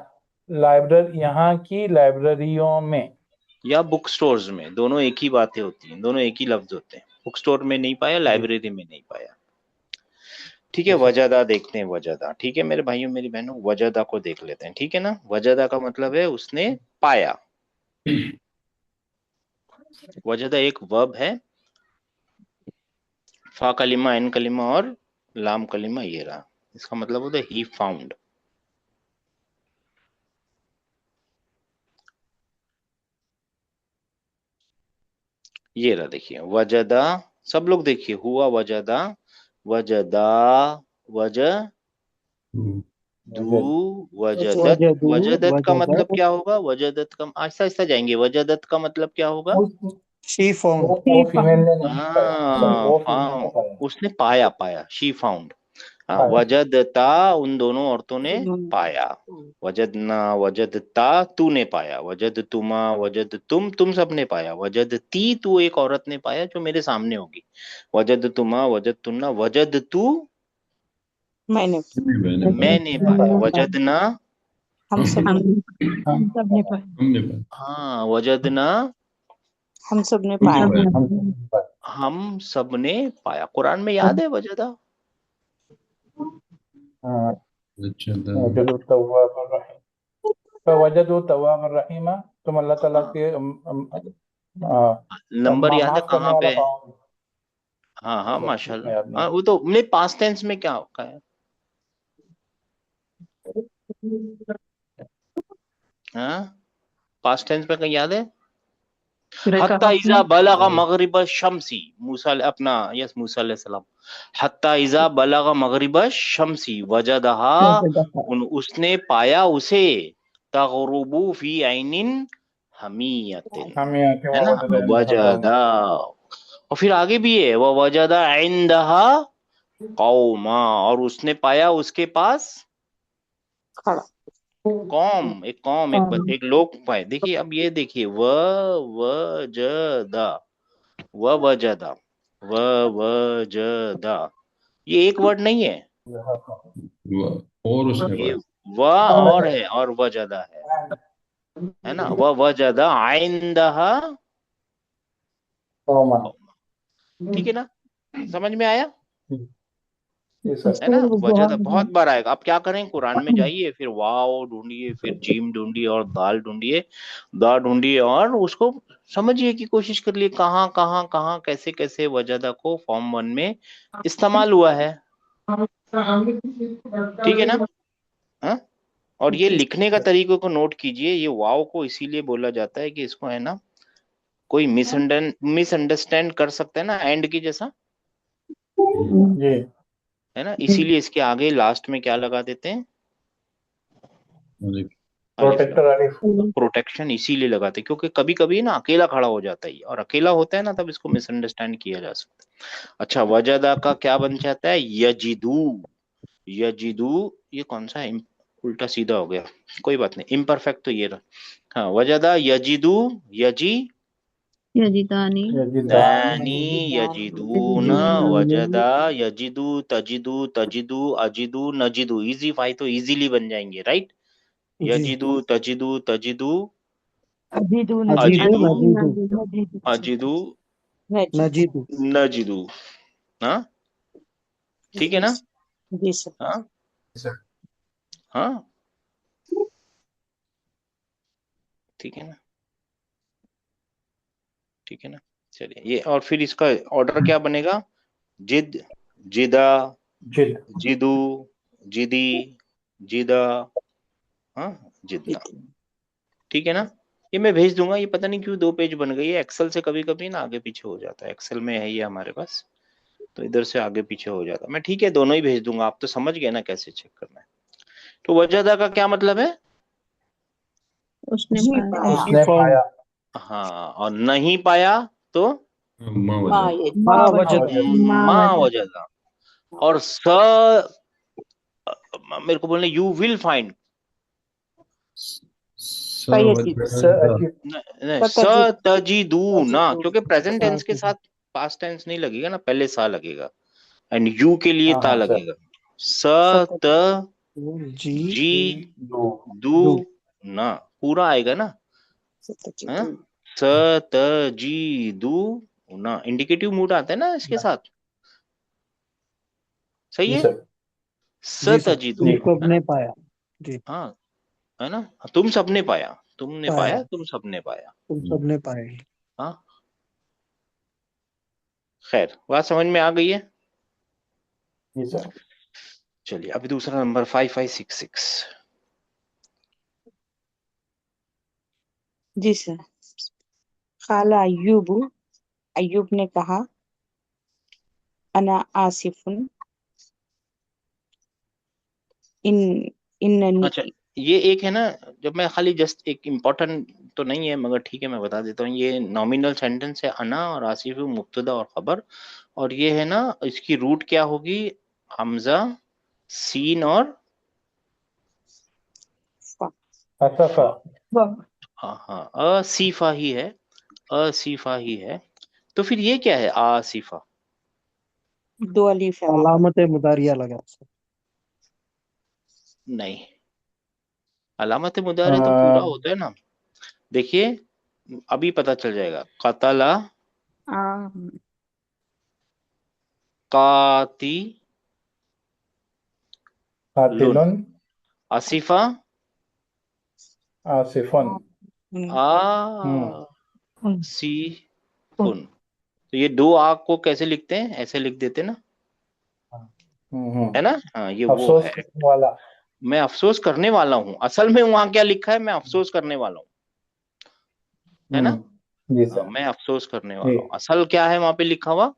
E: लाइब्रेरी यहाँ की लाइब्रेरियों में।
A: या बुक स्टोर्स में, दोनों एक ही बातें होती हैं, दोनों एक ही लफ्ज होते हैं। बुक स्टोर में नहीं पाया,
E: जी
A: लाइब्रेरी में नहीं पाया। ठीक है,
E: जी सर।
A: वजदा देखते हैं, वजदा। ठीक है मेरे भाइयों मेरी बहनों, वजदा को देख लेते हैं। ठीक है ना, वजदा का मतलब है उसने पाया। वजदा एक वर्ब है, फा कलिमा, इन कलिमा और लाम कलिमा, ये रहा। इसका मतलब होता है ही फाउंड। ये रहा, देखिए वजदा, सब लोग देखिए, हुआ वजदा, वजदा, वज दू वजदत।
C: वजदू
A: वजदत का मतलब
C: वजदत
A: क्या होगा? वजदत का आहिस्ता आहिस्ता जाएंगे। वजदत का मतलब क्या होगा?
C: शी फाउंड
E: वो फीमेल ने नहीं पाया,
A: हाँ,
E: वो फीमेल ने पाया।
A: उसने पाया, पाया, शी फाउंड। हाँ,
E: पाया।
A: वजदता उन दोनों औरतों ने पाया। वजदना वजदता तूने पाया। वजद तुमा वजद तुम सबने पाया। वजदती तू एक औरत ने पाया जो मेरे सामने होगी। वजद तुमा वजद तुन्ना वजद तू
D: मैंने
A: मैंने पाया। वजदना
D: हम सब
F: हम सब ने पाया।
B: हमने पाया।
A: हाँ, वजदना
D: हम सब ने
B: हमने
D: पाया।
B: पाया।
A: हम सबने पाया। कुरान में याद है वजदा?
E: हाँ,
B: अच्छा
E: वजदू तव्वाबुर रहीम। फवजदू तव्वाबुर रहीमा, तुम अल्लाह ताला के
A: नंबर याद है
E: माफ करने
A: कहाँ
E: वाला
A: पे है?
E: पाओगे।
A: हाँ हाँ,
E: इसमें
A: माशाल्लाह।
E: याद नहीं।
A: हाँ, वो तो नहीं, पास्ट टेंस में क्या होता है? हाँ, पास्ट टेंस में कहीं याद है? हत्ता इजा बलगा मगरिब शम्सी। मूसा अपना यस मूसा अलैहि सलाम। हत्ता इजा बलगा मगरिब शम्सी वजदहा उसने पाया उसे तगरुबु फी ऐनिन हमीयतिन।
E: हम यहाँ के
A: है ना?
E: वजद
A: वजदा। और फिर आगे भी है वह वजदा इंदहा कौमा। और उसने पाया उसके पास
D: खड़ा
A: कौम, एक कौम, एक लोग पाए। देखिए अब ये देखिए वजदा, वजदा, वजदा, ये एक वर्ड नहीं है।
B: और उसने
A: ये
B: पाया।
A: व और है और वजदा है ना? वजदा इंदहा
E: कौमा।
A: कौमा। ठीक है ना? समझ में आया?
E: जी सर।
A: है ना? वजह बहुत बार आएगा। आप क्या करें, कुरान में जाइए, फिर वाव ढूंढिए, फिर जीम ढूंढिए और दाल ढूंढिए, दा ढूंढिए, और उसको समझिए की कोशिश कर लिए कहाँ कहाँ कहाँ कैसे कैसे वजदा को फॉर्म वन में इस्तेमाल हुआ है। ठीक है ना? हाँ? और ये लिखने का तरीके को नोट कीजिए। ये वाव को इसीलिए बोला जाता है कि इसको है ना कोई मिसअंडरस्टैंड कर सकता है ना, एंड की जैसा,
E: जी।
A: है ना? इसीलिए इसके आगे लास्ट में क्या लगा देते हैं? अलिफ लगा।
E: प्रोटेक्टर अलिफ।
A: प्रोटेक्शन इसीलिए लगाते हैं क्योंकि कभी कभी ना अकेला खड़ा हो जाता है, और अकेला होता है ना तब इसको मिसअंडरस्टैंड किया जा सकता है। अच्छा, वजदा का क्या बन जाता है? यजिदू। यजिदू, ये कौन सा है? उल्टा सीधा हो गया, कोई बात नहीं, इम्परफेक्ट तो ये रहा। हाँ, वजदा यजिदू, यजी
F: यजिदानी
A: दानी, यजिदून, वजदा, यजिदू, तजिदू, तजिदू, अजिदू, नजिदू। इजी फाइव तो इजीली बन जाएंगे, राइट?
C: जी
A: यजिदू, तजिदू, तजिदू,
F: अजीदू
C: अजीदू
A: अजिदू,
C: नजीदू
A: अजिदू,
C: नजीदू
A: नजिदू। हाँ, ठीक है ना?
D: जी सर।
A: हाँ हाँ, ठीक है ना? ठीक है ना? चलिए, ये और फिर इसका ऑर्डर क्या बनेगा? जिद, जिदा,
E: जिद।
A: जिदू, जिदी, जिदा, हाँ, जिदना। ठीक है ना? ये मैं भेज दूंगा। ये पता नहीं क्यों 2 पेज बन गई है। एक्सेल से कभी कभी ना आगे पीछे हो जाता है। एक्सेल में है ये हमारे पास, तो इधर से आगे पीछे हो जाता है। मैं ठीक है दोनों ही भेज दूंगा। आप तो समझ गए ना कैसे चेक करना है। तो वजदा का क्या मतलब है?
F: उसने
D: जी
F: पाया।
D: पाया।
E: उसने पाया।
A: हाँ, और नहीं पाया तो
B: माँ
D: माँ
B: वजह।
D: ये
C: माँ
F: माँ
C: वजद
F: माँ
A: माँ
F: वजह।
A: वजदा। और मेरे को बोलने यू विल फाइंड।
E: स अजीब।
A: तजिदू ना, क्योंकि प्रेजेंट टेंस के साथ पास्ट टेंस नहीं लगेगा ना, पहले सा लगेगा, एंड यू के लिए
E: हाँ
A: ता
E: हाँ सर।
A: लगेगा। स त
C: जी
A: जी
E: दो।
A: दू
C: दू
A: ना, पूरा आएगा ना? हाँ? स त जी दू ना, इंडिकेटिव मूड आता है ना इसके साथ। सही
E: जी
A: है?
E: सर।
C: जी
A: स
C: सर
A: तजिदू,
C: तुम
A: है
C: सबने
A: ना?
C: पाया जी
A: हाँ, है ना? तुम सबने पाया, तुमने
C: पाया
A: पाया, तुम सबने पाया।
C: तुम सबने पाया
A: हाँ, खैर, बात समझ में आ गई है?
E: जी सर।
A: चलिए, अभी दूसरा नंबर 5566।
D: जी सर। खाला अय्यूब, अय्यूब ने कहा, अना आसिफुन, इन इन्ननी
A: अच्छा, ये एक है ना, जब मैं खाली जस्ट एक इम्पोर्टेंट तो नहीं है मगर ठीक है मैं बता देता हूँ, ये नॉमिनल सेंटेंस है, अना और आसिफ मुब्तदा और खबर, और ये है ना इसकी रूट क्या होगी, हमजा, सीन और
D: फा
E: असफा।
A: फा। हाँ हाँ, असीफा ही है, असीफा ही है। तो फिर ये क्या है आसिफा?
D: दो अलीफ है वहां पर।
C: अलामत मुदारिया लगा सर।
A: नहीं, अलामत मुदारे तो पूरा
E: आ,
A: होता है ना। देखिए अभी पता चल जाएगा, कतला,
D: आ,
A: काती, लुन,
E: कातिलुन,
A: आसिफा,
E: आसिफुन। हम्म
A: आ सी फुन। तो ये दो आग को कैसे लिखते हैं, ऐसे लिख देते ना, है ना, हाँ ये वो
E: अफसोस
A: है।
E: करने वाला।
A: मैं अफसोस करने वाला हूँ, असल में वहां क्या लिखा है, मैं अफसोस करने वाला हूँ, है ना।
E: जी
A: हाँ,
E: सर।
A: मैं अफसोस करने
E: जी,
A: वाला हूँ, असल क्या है वहां पे लिखा हुआ,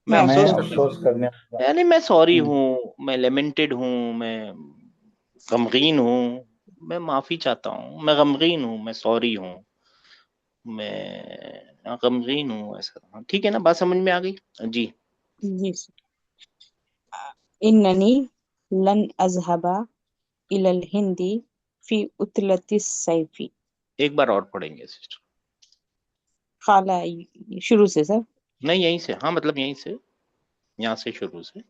A: मैं
D: मैं
E: मैं
A: अफसोस
D: अफसोस
A: करने
E: अफसोस
A: वाला
E: करने
A: हूँ,
E: वाला।
A: यानी मैं सॉरी
E: हम्म
A: हूँ, मैं लेमेंटेड हूँ, मैं गमगीन हूँ, मैं माफी चाहता हूँ, मैं गमगीन हूँ, मैं सॉरी हूँ, मैं गमगीन हूँ, ऐसा। हाँ, ठीक है ना, बात समझ में आ गई जी।
D: जी इन्ननी लन अज़हबा इलल हिंदी फी उतलती सैफी।
A: एक बार और पढ़ेंगे सिस्टर।
D: खाला शुरू से सर।
A: नहीं यहीं से, हाँ मतलब यहीं से, यहाँ से शुरू से।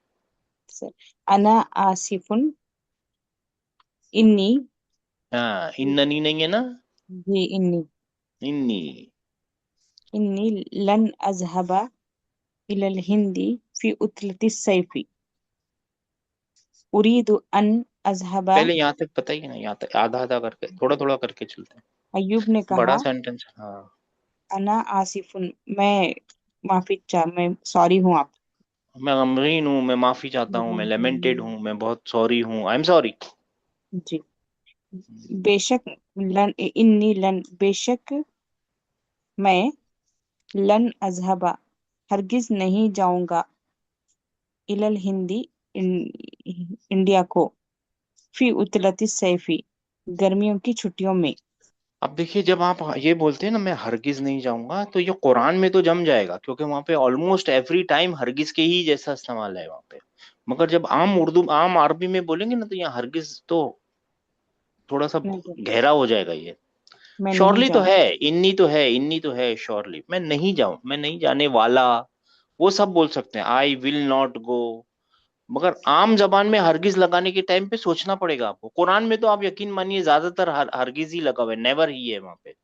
D: सर अना आसिफुन इन्नी
A: हाँ, इन्ननी नहीं है ना,
D: जी इन्नी
A: इन्नी।
D: इन्नी लन अज़हबा इलल हिंदी फी उतलती सैफी उरीदु अन अज़हबा।
A: पहले यहाँ तक पता ही है ना, यहाँ तक आधा आधा करके, थोड़ा थोड़ा करके चलते हैं।
D: अय्यूब ने
A: बड़ा
D: कहा
A: सेंटेंस, हाँ।
D: अना आसिफुन मैं माफी चाह मैं सॉरी हूँ आप।
A: मैं गमगीन हूँ, मैं माफी चाहता हूँ, मैं लेमेंटेड हूँ, मैं बहुत सॉरी हूँ, आई एम सॉरी।
D: जी बेशक लन इन्नी लन बेशक मैं लन अज़हबा हरगिज नहीं जाऊंगा इलल हिंदी इंडिया को फी उतलती सैफी गर्मियों की छुट्टियों में।
A: अब देखिए जब आप ये बोलते हैं ना मैं हरगिज नहीं जाऊंगा, तो ये कुरान में तो जम जाएगा क्योंकि वहां पे ऑलमोस्ट एवरी टाइम हरगिज के ही जैसा इस्तेमाल है वहां पे। मगर जब आम उर्दू आम अरबी में बोलेंगे ना, तो यहाँ हरगिज तो थोड़ा सा
D: मैं
A: गहरा हो जाएगा ये।
D: मैं नहीं
A: श्योरली तो
D: जाऊं।
A: है, इन्नी तो है, इन्नी तो है श्योरली, मैं नहीं जाऊं, मैं नहीं जाने वाला, वो सब बोल सकते हैं, आई विल नॉट गो। मगर आम जबान में हरगिज लगाने के टाइम पे सोचना पड़ेगा आपको। कुरान में तो आप यकीन मानिए ज्यादातर हरगिज ही लगा हुआ है, नेवर ही है वहां पे।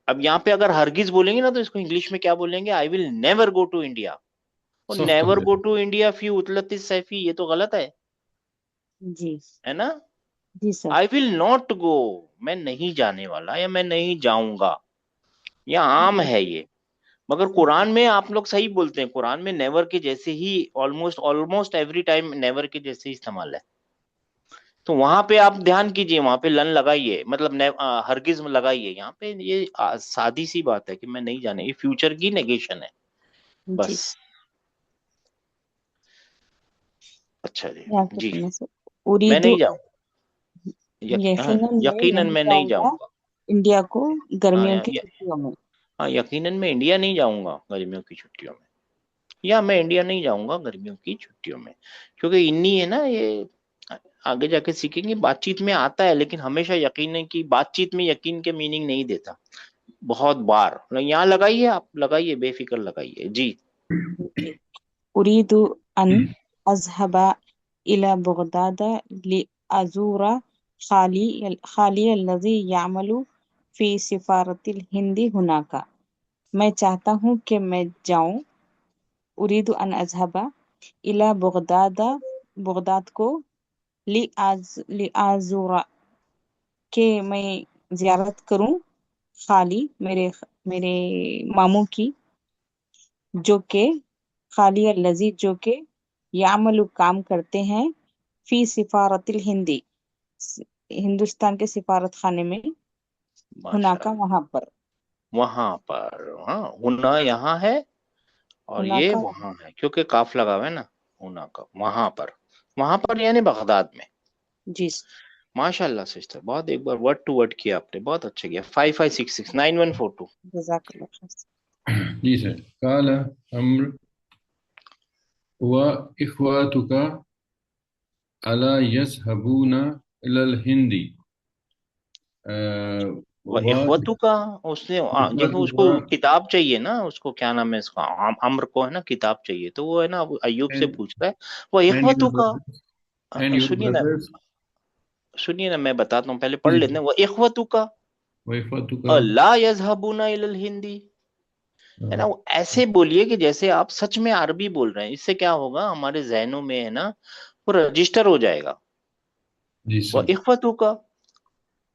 A: अब यहाँ पे अगर हरगिज बोलेंगे ना, तो इसको इंग्लिश में क्या बोलेंगे, I will never go to India. और
B: सफ कर
A: नेवर गो
B: देते
A: टू इंडिया फी उतलत सैफी, ये तो गलत
D: जी
A: है ना।
D: जी sir.
A: I will not go, मैं नहीं जाने वाला या मैं नहीं जाऊंगा, ये आम है ये। मगर कुरान में आप लोग सही बोलते हैं, कुरान में नेवर के जैसे ही almost almost every time never के जैसे ही इस्तेमाल है। तो वहां पे आप ध्यान कीजिए, वहां पे लन लगाइए, मतलब हरगिज में लगाइए, यहाँ पे ये सादी सी बात है कि मैं नहीं जाने, ये फ्यूचर की नेगेशन है
D: जी
A: बस। अच्छा जी।
D: यहाँ से
A: जी,
D: सुनिए सर
A: मैं
D: उरीदु
A: नहीं जाऊँ, हाँ,
D: यकीनन मैं
A: यकीनन
D: नहीं
A: मैं नहीं
D: जाऊंगा
A: जाऊंगा।
D: इंडिया को
A: हाँ
D: गर्मियों की छुट्टियों में।
A: हाँ, यकीनन मैं इंडिया नहीं जाऊंगा गर्मियों की छुट्टियों में, या मैं इंडिया नहीं जाऊंगा गर्मियों की छुट्टियों में। क्योंकि इन्नी है ना ये, आगे जाके सीखेंगे, बातचीत में आता है, लेकिन हमेशा यकीन है कि बातचीत में यकीन के मीनिंग नहीं देता। बहुत बार यहाँ लगाइए, आप लगाइए, बेफिक्र लगाइए जी।
D: जी उरीदु अन अज़हबा इला बगदाद लि अज़ूरा खाली खाली अल्लज़ी यामलु फी सिफारतिल हिंदी हुनाका। मैं चाहता हूँ कि मैं जाऊं उरीदु अन अज़हबा इला बगदाद बगदाद को लि आज़ूरा के मैं जियारत करूं खाली मेरे मेरे मामू की जो के खाली लजीज जो के यामलु काम करते हैं फी सिफारतिल हिंदी हिंदुस्तान के सिफारत खाने में हुनाका
A: माशाल्लाह,
D: वहां पर।
A: वहां पर, हाँ हुना यहाँ है और ये
D: हुनाका
A: वहां है, क्योंकि काफ लगा हुआ है ना, होना का वहां पर। वहां पर यानी बगदाद में।
D: जी
A: माशाल्लाह सिस्टर, बहुत एक बार वर्ड टू वर्ड किया आपने, बहुत अच्छा किया। 55669142।
D: जज़ाकल्लाह खैर।
B: जी सर। काला अम्र व इख्वातुका अला यज़हबूना इलल हिंदी।
A: वह
B: व
A: इख्वतु का, उसने देखो उसको
B: इख्वातुका
A: किताब चाहिए ना, उसको क्या नाम है इसका, अम्र को है ना किताब चाहिए, तो वो है ना अब अय्यूब से
B: and
A: पूछ रहा है। वह
B: and your
A: इख्वतु का,
B: brothers and your
A: सुनिए ना,
B: brothers
A: सुनिए ना, मैं बताता हूँ, पहले पढ़
B: जी
A: लेते
B: जी
A: हैं। वह इख्वतु का
B: व इख्वातुका
A: ला यज़हबूना इलल हिंदी, है ना, वो ऐसे बोलिए कि जैसे आप सच में अरबी बोल रहे हैं। इससे क्या होगा, हमारे जहनों में है ना वो रजिस्टर हो जाएगा।
B: जी
A: वह
B: सर।
A: इख्वतु का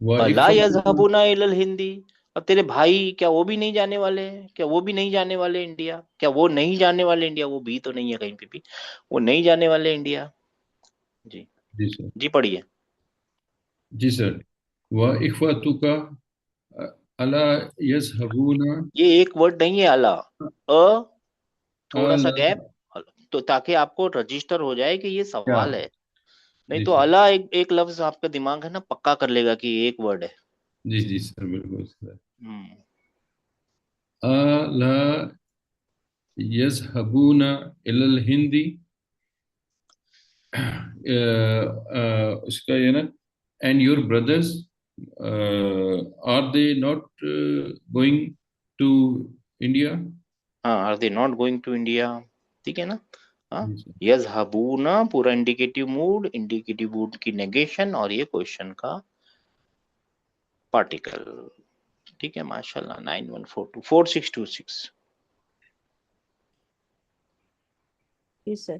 B: व
A: ला
B: इख्वातुका
A: यज़हबूना इलल हिंदी। अब तेरे भाई क्या वो भी नहीं जाने वाले हैं? क्या वो भी नहीं जाने वाले इंडिया? क्या वो नहीं जाने वाले इंडिया? वो भी तो नहीं है कहीं पे भी, वो नहीं जाने वाले इंडिया। जी,
B: जी सर।
A: जी पढ़िए।
B: जी सर। व इख्वातुका अला यज़हबूना
A: ये एक वर्ड नहीं है अला, थोड़ा सा
B: अला
A: गैप, तो ताकि आपको रजिस्टर हो जाए कि ये
B: क्या।
A: सवाल है। नहीं
B: जी
A: तो
B: सर।
A: अला एक एक लफ्ज आपका दिमाग है ना पक्का कर लेगा कि ये एक वर्ड है।
B: जी जी सर बिल्कुल सर।
A: हम्म।
B: अला यज़हबूना इलल हिंदी। उसका ये ना and your brothers are they not going to India.
A: हाँ, are they not going to India, ठीक है ना। हाँ, यज़हबूना पूरा इंडिकेटिव मूड की नेगेशन, और ये क्वेश्चन का पार्टिकल, ठीक है। माशाल्लाह। 91424626।
G: जी सर।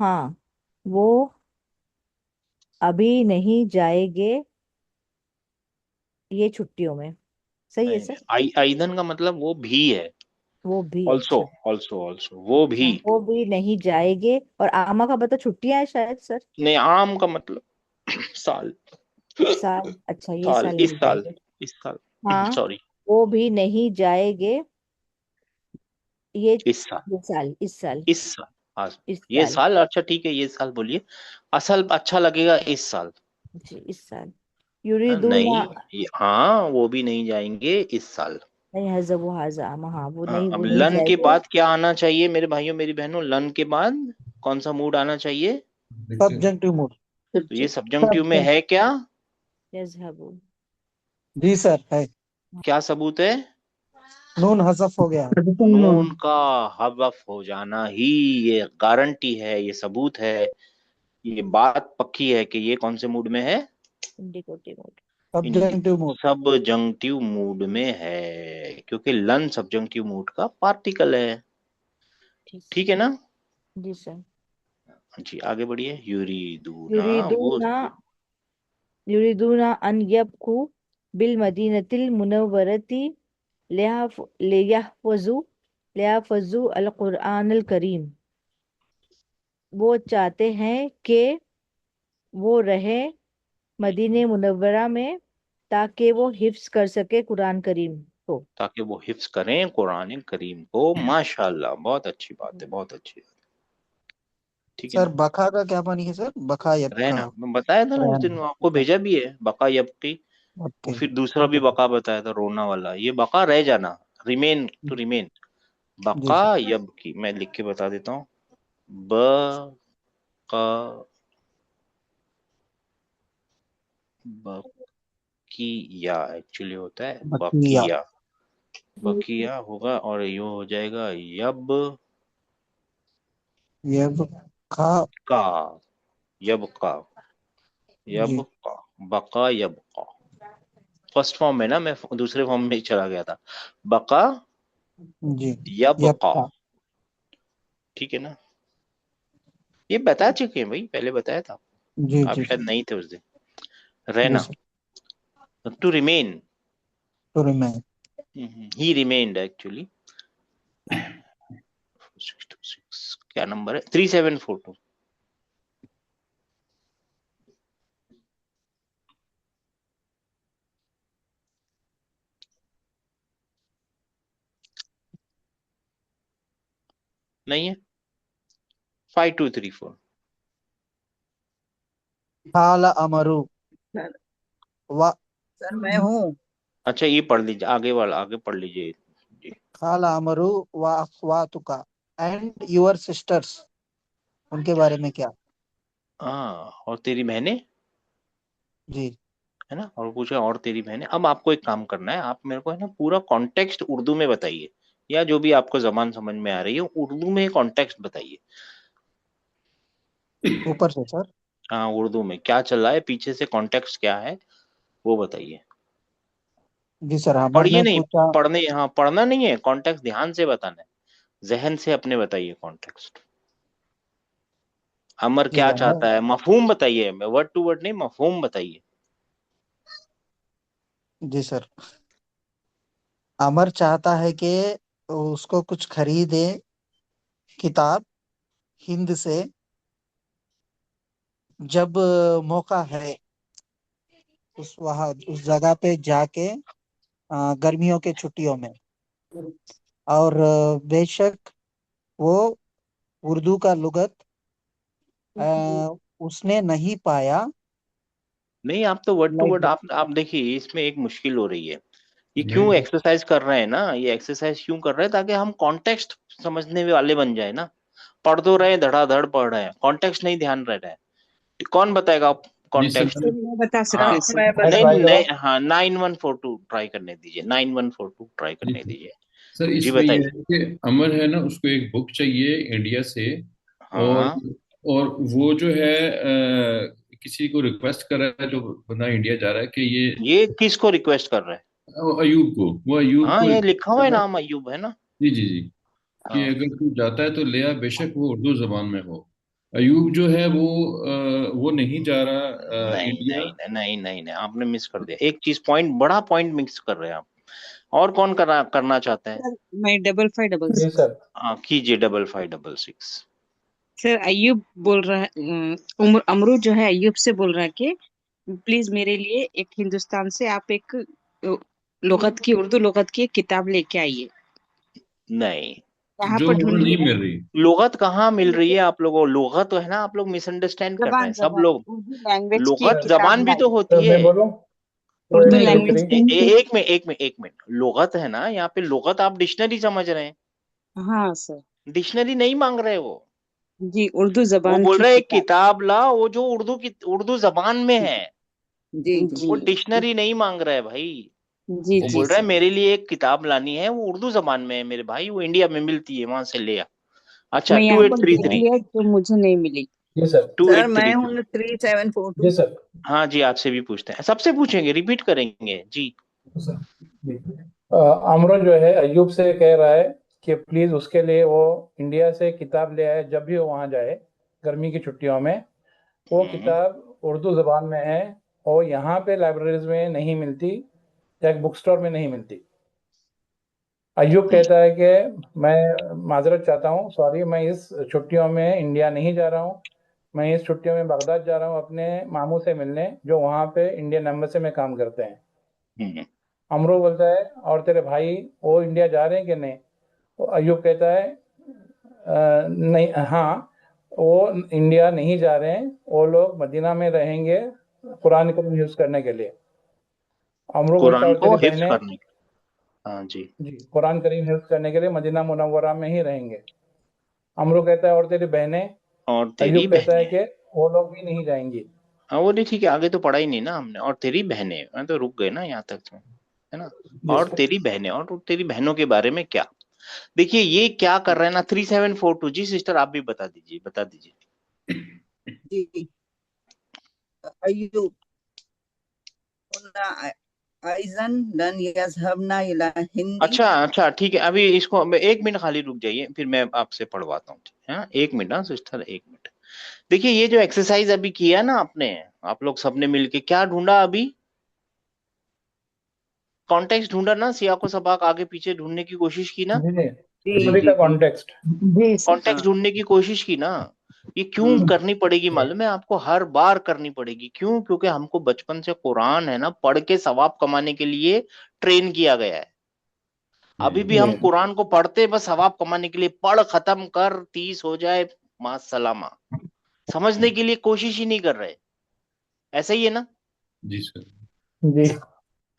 G: हाँ वो अभी नहीं जाएंगे ये छुट्टियों में। सही है
A: नहीं नहीं,
G: सर।
A: आइदन का मतलब वो भी है,
G: वो भी
A: ऑल्सो,
G: अच्छा।
A: ऑल्सो वो भी।
G: अच्छा वो भी नहीं जाएंगे और आमा का मतलब छुट्टियां है शायद सर।
A: नहीं, आम का मतलब साल,
G: साल अच्छा ये
A: साल,
G: साल
A: इस
G: नहीं
A: साल,
G: जाएंगे।
A: इस साल,
G: हाँ
A: सॉरी,
G: वो भी नहीं जाएंगे ये
A: इस साल,
G: इस साल
A: इस साल, हाँ,
G: इस
A: ये
G: साल।
A: साल, अच्छा ठीक है, ये साल बोलिए। असल अच्छा लगेगा इस साल।
G: जी इस साल।
A: हाँ,
G: युरीदूना
A: नहीं, हाँ वो भी नहीं जाएंगे इस साल।
G: नहीं हजब हाजा आमा। हाँ
A: हाँ,
G: वो
A: अब
G: नहीं
A: लन के
G: जाएंगे।
A: बाद क्या आना चाहिए मेरे भाइयों मेरी बहनों, लन के बाद कौन सा मूड आना चाहिए?
C: Subjective mood.
A: तो ये सब्जंक्टिव में
F: सब्जेक्ट।
A: है क्या?
G: यजहबू।
C: जी सर है।
A: क्या सबूत है?
C: नून हज़फ हो गया।
A: नून का हज़फ हो जाना ही ये गारंटी है, ये सबूत है, ये बात पक्की है कि ये कौन से मूड में है?
G: Indicative mode.
C: Subjective mood.
A: Subjunctive mood में है, क्योंकि लन सब्जंक्टिव मूड का पार्टिकल है, ठीक है ना।
G: जी सर।
A: जी आगे बढ़िए। यूरीदूना, वो
G: युरीदूना युरीदूना अन यबकू बिल मदीनतिल मुनव्वरति लियहफजू लियहफजू अल कुरआन अल करीम। वो चाहते हैं कि वो रहे मदीने मुनव्वरा में ताकि वो हिफ्स कर सके कुरान करीम को।
A: ताकि वो हिफ्स करें कुरान करीम को। माशाल्लाह, बहुत अच्छी बात है, बहुत अच्छी बात, ठीक है
C: सर
A: ना।
C: बखा का क्या पानी है सर? बखा यबका।
A: रहना, मैं बताया था ना उस दिन, आपको
C: रहना।
A: भेजा भी है, बका यबकी। वो
C: ओके।
A: फिर दूसरा भी बका बताया था, रोना वाला, ये बका रह जाना, रिमेन, टू रिमेन,
C: जी
A: बका
C: सर।
A: यबकी। मैं लिख के बता देता हूँ, ब का बकिया एक्चुअली होता है,
C: बकिया।
A: बकिया, बकिया होगा, और यो हो जाएगा यब
C: यबका।
A: का, यब का, यब
C: जी
A: का, बका यब का। फर्स्ट फॉर्म में ना, मैं दूसरे फॉर्म में ही चला गया था, बका
C: जी।
A: यब का,
C: यबका।
A: ठीक है ना। ये बता चुके हैं भाई, पहले बताया था,
C: जी
A: आप
C: जी
A: शायद
C: सर।
A: नहीं थे उस दिन।
C: जी
A: रहना,
C: सर।
A: टू रिमेन,
C: तो रिमेन।
A: ही रिमेन्ड एक्चुअली। क्या नंबर है? 3742। नहीं है। 5234।
C: काला अमरु
H: सर
C: वा
H: सर मैं हूँ।
A: अच्छा ये पढ़ लीजिए, आगे वाला आगे पढ़ लीजिए जी।
C: काला अमरु व अखवातुका एंड योर सिस्टर्स, उनके बारे में क्या?
A: हाँ, और तेरी बहनें,
C: जी
A: है ना, और पूछा और तेरी बहनें। अब आपको एक काम करना है, आप मेरे को है ना पूरा कॉन्टेक्स्ट उर्दू में बताइए, या जो भी आपको जबान समझ में आ रही है उर्दू में कॉन्टेक्स्ट बताइए।
C: ऊपर से सर।
A: हाँ, उर्दू में क्या चल रहा है पीछे से, कॉन्टेक्स्ट क्या है वो बताइए।
C: जी सर, अमर
A: पढ़िए
C: ने
A: नहीं,
C: पूछा।
A: पढ़ने, हाँ पढ़ना नहीं है, कॉन्टेक्स्ट ध्यान से बताना है, जहन से अपने बताइए कॉन्टेक्स्ट। अमर
C: जी
A: क्या
C: अमर,
A: चाहता है, मफहूम बताइए, वर्ड टू वर्ड नहीं, मफहूम बताइए।
C: जी सर, अमर चाहता है कि उसको कुछ खरीदे किताब हिंद से, जब मौका है उस जगह पे जाके, गर्मियों के छुट्टियों में। और बेशक वो उर्दू का लुगत उसने नहीं पाया।
A: नहीं, आप तो वर्ड टू वर्ड,
C: लाइक,
A: आप देखिए इसमें एक मुश्किल हो रही है। ये
B: नहीं,
A: क्यों एक्सरसाइज कर रहे हैं ना, ये एक्सरसाइज क्यों कर रहे हैं, ताकि हम कॉन्टेक्स्ट समझने वाले बन जाए ना। पढ़ तो रहे हैं, धड़ाधड़ पढ़ रहे हैं, कॉन्टेक्स्ट नहीं ध्यान रह रहा है, तो कौन बताएगा
B: जी सर
A: कॉन्टेक्स्ट।
F: सर मैं बता
A: हाँ,
F: सकती हूँ सर।
H: मैं
E: नेक्स्ट
A: नहीं
H: बता
E: ट्राई करो।
A: नहीं, हाँ 9142 ट्राई करने दीजिए, 9142 ट्राई
B: जी
A: करने
B: सर।
A: दीजिए।
B: सर
A: जी
B: इसमें ये
A: बताइए।
B: है कि अमर है ना, उसको एक बुक चाहिए इंडिया से। और
A: हाँ,
B: और वो जो है किसी को रिक्वेस्ट कर रहा है, जो बंदा इंडिया जा रहा है, कि
A: ये किसको रिक्वेस्ट कर रहे हैं?
B: अयूब को, वो अयूब
A: हाँ,
B: को
A: ये
B: रिक्वेस्ट
A: लिखा हुआ
B: कर
A: है,
B: रहा
A: नाम अयूब है ना।
B: है। जी जी जी। कि
A: हाँ,
B: अगर तू जाता है तो ले आ, बेशक वो उर्दू जबान में हो। अयूब जो है वो नहीं जा रहा
A: नहीं
B: इंडिया।
A: नहीं नहीं नहीं नहीं नहीं, आपने मिस कर दिया एक चीज, पॉइंट, बड़ा पॉइंट मिक्स कर रहे हैं आप। और कौन करना चाहते हैं?
F: सर मैं 5556।
E: जी सर।
A: हाँ कीजिए, 5556।
F: सर अയ്यूब बोल रहा है, अमरू जो है अയ്यूब से बोल रहा है कि प्लीज मेरे लिए एक हिंदुस्तान से आप एक लुगत की, उर्दू लुगत की एक किताब लेके आइए।
A: नहीं,
F: यहाँ
B: जो
F: पर
B: वहां
F: ढूंढिए।
B: नहीं मिल रही।
A: लुगत कहाँ मिल रही है आप लोगों को? लुगत तो है ना, आप लोग मिसअंडरस्टैंड कर रहे
F: जबान
A: हैं सब
F: जबान
A: लोग।
F: उर्दू लैंग्वेज की एक
A: लुगत
E: सर
F: किताब
A: जबान भी तो
F: लाई।
A: होती
E: मैं
A: है।
E: बोलूँ?
F: उर्दू
A: नहीं रुक,
F: लैंग्वेज की।
A: एक मिनट एक मिनट एक मिनट, लुगत है ना, यहाँ पे लुगत आप डिक्शनरी समझ रहे हैं,
F: हाँ सर।
A: डिक्शनरी नहीं मांग रहे वो।
F: जी उर्दू
A: वो
F: जबान
A: बोल
F: की
A: रहे हैं एक
F: किताब।
A: किताब ला, वो जो उर्दू की उर्दू जबान में है,
H: जी जी।
A: वो
F: जी
A: डिक्शनरी नहीं मांग रहा है भाई।
F: जी
A: वो
B: जी
F: जी
A: बोल रहा है
F: सर।
A: मेरे लिए एक किताब लानी है, वो उर्दू जबान में है मेरे भाई, वो इंडिया में मिलती है, वहां से ले आ। अच्छा,
F: मैं
A: टू
F: यहाँ
A: एट
F: पर
A: थ्री
F: देख
A: थ्री
F: लिया जो मुझे नहीं मिली।
E: जी सर।
A: टू
H: सर
A: एट
H: मैं
A: थ्री थ्री
H: हूँ 3742।
E: जी सर।
A: हाँ जी, आपसे भी पूछते हैं, सबसे पूछेंगे, रिपीट करेंगे जी।
E: सर जी। अमरो जो है अयूब से कह रहा है कि प्लीज उसके लिए वो इंडिया से किताब ले आए, जब भी वो वहां जाए गर्मी की छुट्टियों में। वो
A: हम्म,
E: किताब उर्दू जबान में है और यहाँ पे लाइब्रेरीज में नहीं मिलती या बुक स्टोर में नहीं मिलती। अयूब
A: हम्म,
E: कहता है कि मैं माजरत चाहता हूँ, सॉरी, मैं इस छुट्टियों में इंडिया नहीं जा रहा हूँ। मैं इस छुट्टियों में बगदाद जा रहा हूँ अपने मामू से मिलने, जो वहाँ पे इंडियन एम्बेसी में काम करते हैं।
A: हम्म।
E: अमरो बोलता है और तेरे भाई वो इंडिया जा रहे हैं कि नहीं? तो अयूब कहता है नहीं, हाँ, वो इंडिया नहीं जा रहे हैं, वो लोग मदीना में रहेंगे कुरान करीम यूज करने के लिए। अमरो बोलता है
A: कुरान
E: और
A: को
E: तेरी
A: हिफ्ज
E: बहनें,
A: करने। हाँ जी।
E: जी, कुरान करीम हिफ्ज करने के लिए मदीना मुनव्वरा में ही रहेंगे। अमरो कहता है और तेरी बहनें?
A: और तेरी
E: अयूब कहता है
A: बहनें।
E: कि वो लोग भी नहीं जाएंगी।
A: हाँ वो नहीं, ठीक है, आगे तो पढ़ा ही नहीं ना हमने। और तेरी बहनें, मैं तो रुक गए ना यहाँ तक तो, है ना।
E: जी
A: और
E: सर।
A: तेरी बहनें, और तेरी बहनों के बारे में क्या? देखिए ये क्या कर रहे हैं ना, 3742 जी, सिस्टर आप भी बता दीजिए, बता दीजिए।
H: जी अय्यूब आइजन लन यज़हबना इला हिंदी।
A: अच्छा अच्छा ठीक है, अभी इसको एक मिनट खाली रुक जाइए, फिर मैं आपसे पढ़वाता हूँ, है ना, एक मिनट, हाँ सिस्टर एक मिनट। देखिए ये जो एक्सरसाइज अभी किया ना आपने, आप लोग सबने मिलके क्या ढूंढा अभी? कॉन्टेक्स्ट ढूंढा ना, सियाको सबाक आगे पीछे ढूंढने की कोशिश की ना।
E: जी जी,
H: जी
E: स्टोरी
H: जी
E: का
H: जी
E: कॉन्टेक्स्ट।
F: जी सर।
H: हाँ।
A: कॉन्टेक्स्ट ढूंढने की कोशिश की ना। ये क्यों
H: हम्म।
A: करनी पड़ेगी मालूम है आपको, हर बार करनी पड़ेगी, क्यों? क्योंकि हमको बचपन से कुरान है ना पढ़ के सवाब कमाने के लिए ट्रेन किया गया है। अभी भी हम
E: जी
A: कुरान को पढ़ते बस सवाब कमाने के लिए, पढ़ खत्म कर 30 हो जाए मा सलामा, समझने के लिए कोशिश ही नहीं कर रहे। ऐसा ही है ना?
B: जी सर।
E: जी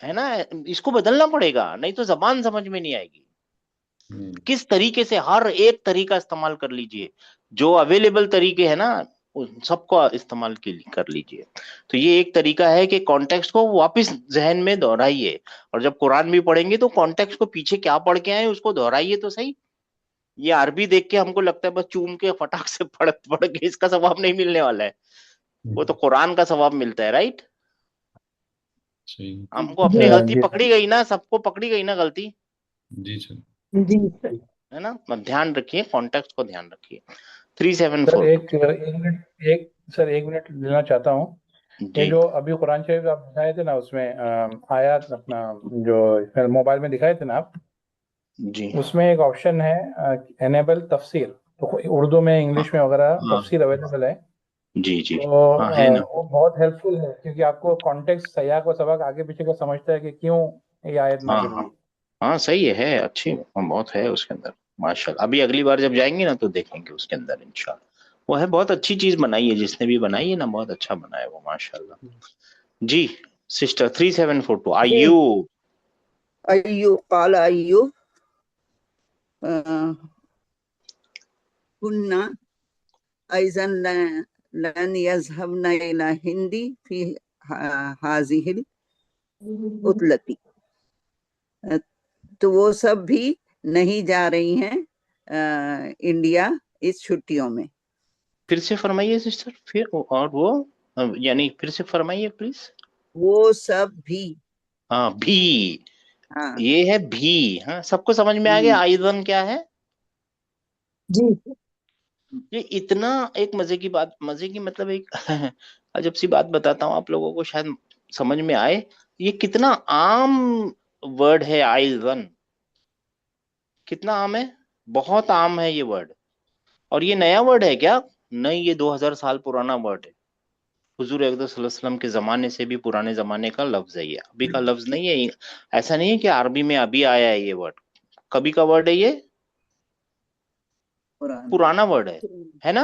A: है ना? इसको बदलना पड़ेगा, नहीं तो जबान समझ में नहीं आएगी। किस तरीके से, हर एक तरीका इस्तेमाल कर लीजिए, जो अवेलेबल तरीके है ना उन सबको इस्तेमाल कर लीजिए। तो ये एक तरीका है कि कॉन्टेक्स्ट को वापस जहन में दोहराइए, और जब कुरान भी पढ़ेंगे तो कॉन्टेक्स्ट को पीछे क्या पढ़ के आए उसको दोहराइए तो सही। ये अरबी देख के हमको लगता है बस चूम के फटाक से पढ़ पढ़ के इसका सवाब नहीं मिलने वाला है, वो तो कुरान का सवाब मिलता है, राइट?
B: सही।
A: हमको अपनी गलती
E: जी
A: पकड़ी गई ना, सबको पकड़ी गई ना गलती,
B: जी सर।
D: जी सर।
A: है ना? ध्यान रखिए, कॉन्टेक्स्ट को ध्यान रखिए।
E: सर
A: 3742
E: एक मिनट लेना चाहता हूँ। ये
A: जी
E: जो अभी कुरान शरीफ आप दिखाए थे ना, उसमें आयत अपना जो मोबाइल में दिखाए थे ना आप,
A: जी
E: उसमें एक ऑप्शन है एनेबल तफसीर, तो उर्दू में इंग्लिश में वगैरह
A: हाँ
E: तफसीर अवेलेबल है।
A: जी जी
E: तो
A: हाँ है ना।
E: वो बहुत हेल्पफुल है, क्योंकि आपको कॉन्टेक्स्ट सयाक व सबक आगे पीछे का समझता है कि क्यों ये आयत
A: हाँ
E: नाजिल
A: हाँ
E: हुई।
A: हाँ सही है, अच्छी बहुत है उसके अंदर माशाल्लाह। अभी अगली बार जब जाएंगे ना तो देखेंगे उसके अंदर इंशाल्लाह। वो है, बहुत अच्छी चीज बनाई है जिसने भी बनाई है ना, बहुत अच्छा बनाया वो माशाल्लाह। जी सिस्टर 3742
H: जी
A: आयु।
H: अय्यूब काल अय्यूब कुन्ना अइज़न लन यज़हबना इला हिंदी फी हाज़िहिल उतलती। तो वो सब भी नहीं जा रही हैं इंडिया इस छुट्टियों में।
A: फिर से फरमाइए सिस्टर, फिर और वो यानी फिर से फरमाइए प्लीज।
H: वो सब भी,
A: हाँ भी,
H: हाँ
A: ये है भी। हाँ सबको समझ में आ गया आइजन क्या है?
D: जी
A: ये इतना एक मजे की बात, मजे की मतलब एक अजब सी बात बताता हूँ आप लोगों को, शायद समझ में आए। ये कितना आम वर्ड है आइजन, कितना आम है, बहुत आम है ये वर्ड। और ये नया वर्ड है क्या? नहीं, ये 2000 साल पुराना वर्ड है। हुजूर अकरम सल्लल्लाहु अलैहि वसल्लम के जमाने से भी पुराने जमाने का लफ्ज है ये, अभी का लफ्ज नहीं है। ऐसा नहीं है कि अरबी में अभी आया है ये वर्ड, कभी का वर्ड है ये,
H: पुराना।
A: पुराना वर्ड है ना?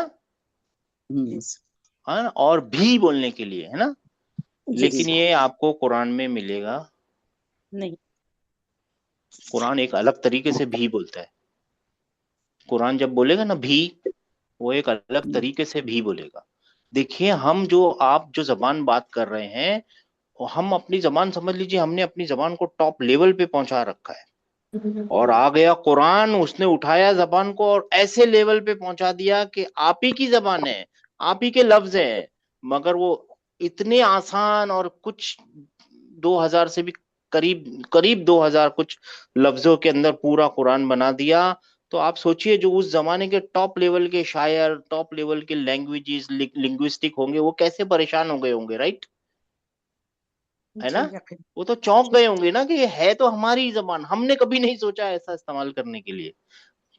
D: यस
A: हाँ, और भी बोलने के लिए, है ना?
D: यस
A: लेकिन ये आपको कुरान में मिलेगा।
D: नहीं
A: कुरान एक अलग तरीके से भी बोलता है। कुरान जब बोलेगा ना भी, वो एक अलग तरीके से भी बोलेगा। देखिए, हम जो आप जो जबान बात कर रहे हैं, हम अपनी जबान समझ लीजिए, हमने अपनी जबान को टॉप लेवल पे पहुंचा रखा है, और आ गया कुरान, उसने उठाया जबान को और ऐसे लेवल पे पहुंचा दिया कि आप ही की जबान है, आप ही के लफ्ज हैं, मगर वो इतने आसान, और कुछ 2000 से भी करीब करीब 2000 कुछ लफ्जों के अंदर पूरा कुरान बना दिया। तो आप सोचिए, जो उस जमाने के टॉप लेवल के शायर, टॉप लेवल के लैंग्वेजेस लिंग्विस्टिक होंगे, वो कैसे परेशान हो गए होंगे, राइट? है ना?
D: जी यकीन
A: वो तो चौंक गए होंगे ना कि ये है तो हमारी ही जबान, हमने कभी नहीं सोचा ऐसा इस्तेमाल करने के लिए।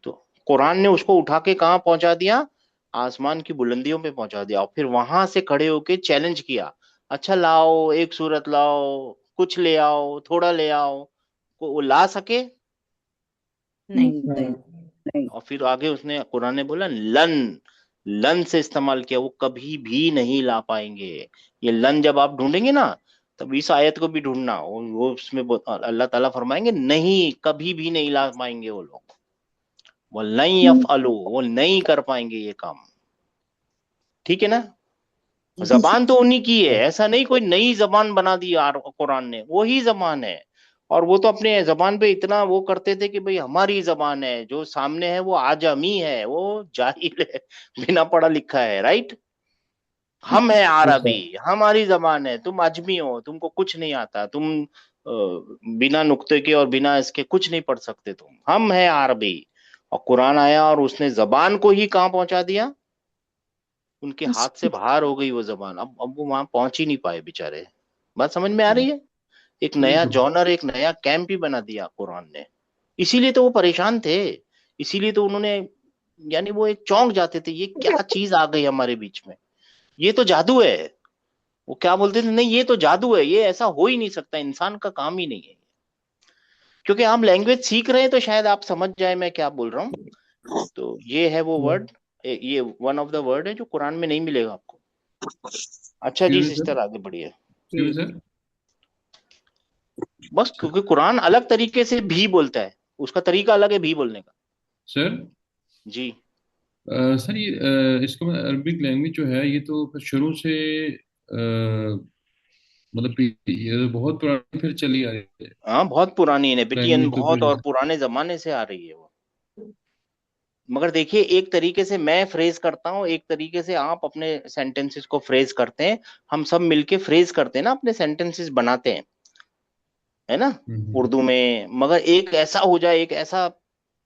A: तो कुरान ने उसको उठा के कहाँ पहुंचा दिया? आसमान की बुलंदियों पे पहुंचा दिया, और फिर वहां से खड़े होके चैलेंज किया, अच्छा लाओ एक सूरत लाओ, कुछ ले आओ, थोड़ा ले आओ। वो ला सके?
D: नहीं
H: नहीं नहीं।
A: और फिर आगे उसने, कुरान ने बोला लन, लन से इस्तेमाल किया, वो कभी भी नहीं ला पाएंगे। ये लन जब आप ढूंढेंगे ना, तब इस आयत को भी ढूंढना, वो उसमें अल्लाह ताला फरमाएंगे नहीं, कभी भी नहीं ला पाएंगे वो लोग, वो नहीं यफअलु, वो नहीं कर पाएंगे ये काम। ठीक है ना? जबान तो उन्हीं की है, ऐसा नहीं कोई नई जबान बना दी यार, कुरान ने वही जबान है। और वो तो अपने जबान पे इतना वो करते थे कि भाई हमारी जबान है, जो सामने है वो आजमी है, वो जाहिल है, बिना पढ़ा लिखा है, राइट? हम है
E: जी
A: अरबी,
E: सर।
A: हमारी जबान है, तुम अजमी हो, तुमको कुछ नहीं आता, तुम बिना नुक्ते के और बिना इसके कुछ नहीं पढ़ सकते तुम, हम है अरबी। और कुरान आया और उसने जबान को ही कहाँ पहुंचा दिया, उनके हाथ से बाहर हो गई वो जबान, अब वो वहां पहुंच ही नहीं पाए बेचारे। बात समझ में आ रही है? एक नया जॉनर, एक नया कैंप ही बना दिया कुरान ने। इसीलिए तो वो परेशान थे, इसीलिए तो उन्होंने, यानी वो एक चौंक जाते थे, ये क्या चीज आ गई हमारे बीच में, ये तो जादू है। वो क्या बोलते थे, नहीं ये तो जादू है, ये ऐसा हो ही नहीं सकता, इंसान का काम ही नहीं है। क्योंकि हम लैंग्वेज सीख रहे हैं तो शायद आप समझ जाए मैं क्या बोल रहा हूँ। तो ये है वो वर्ड, ये वन ऑफ द वर्ड है जो कुरान में नहीं मिलेगा आपको। अच्छा जी सिस्टर आगे बढ़िए।
B: क्यों सर?
A: बस क्योंकि कुरान अलग तरीके से भी बोलता है, उसका तरीका अलग है भी बोलने का।
B: सर
A: जी
B: सर ये इसका अरबिक लैंग्वेज जो है ये तो फिर शुरू से मतलब ये बहुत पुरानी फिर चली आ रही है
A: हाँ, बहुत पुरानी है नेबेटियन,
B: लैंग्वेज तो
A: बहुत
B: फिर।
A: और पुराने जमाने से आ रही है वो। मगर देखिए एक तरीके से मैं फ्रेज करता हूँ, एक तरीके से आप अपने सेंटेंसेस को फ्रेज करते हैं, हम सब मिलके फ्रेज करते हैं ना, अपने सेंटेंसेस बनाते हैं, है ना, उर्दू में। मगर एक ऐसा हो जाए, एक ऐसा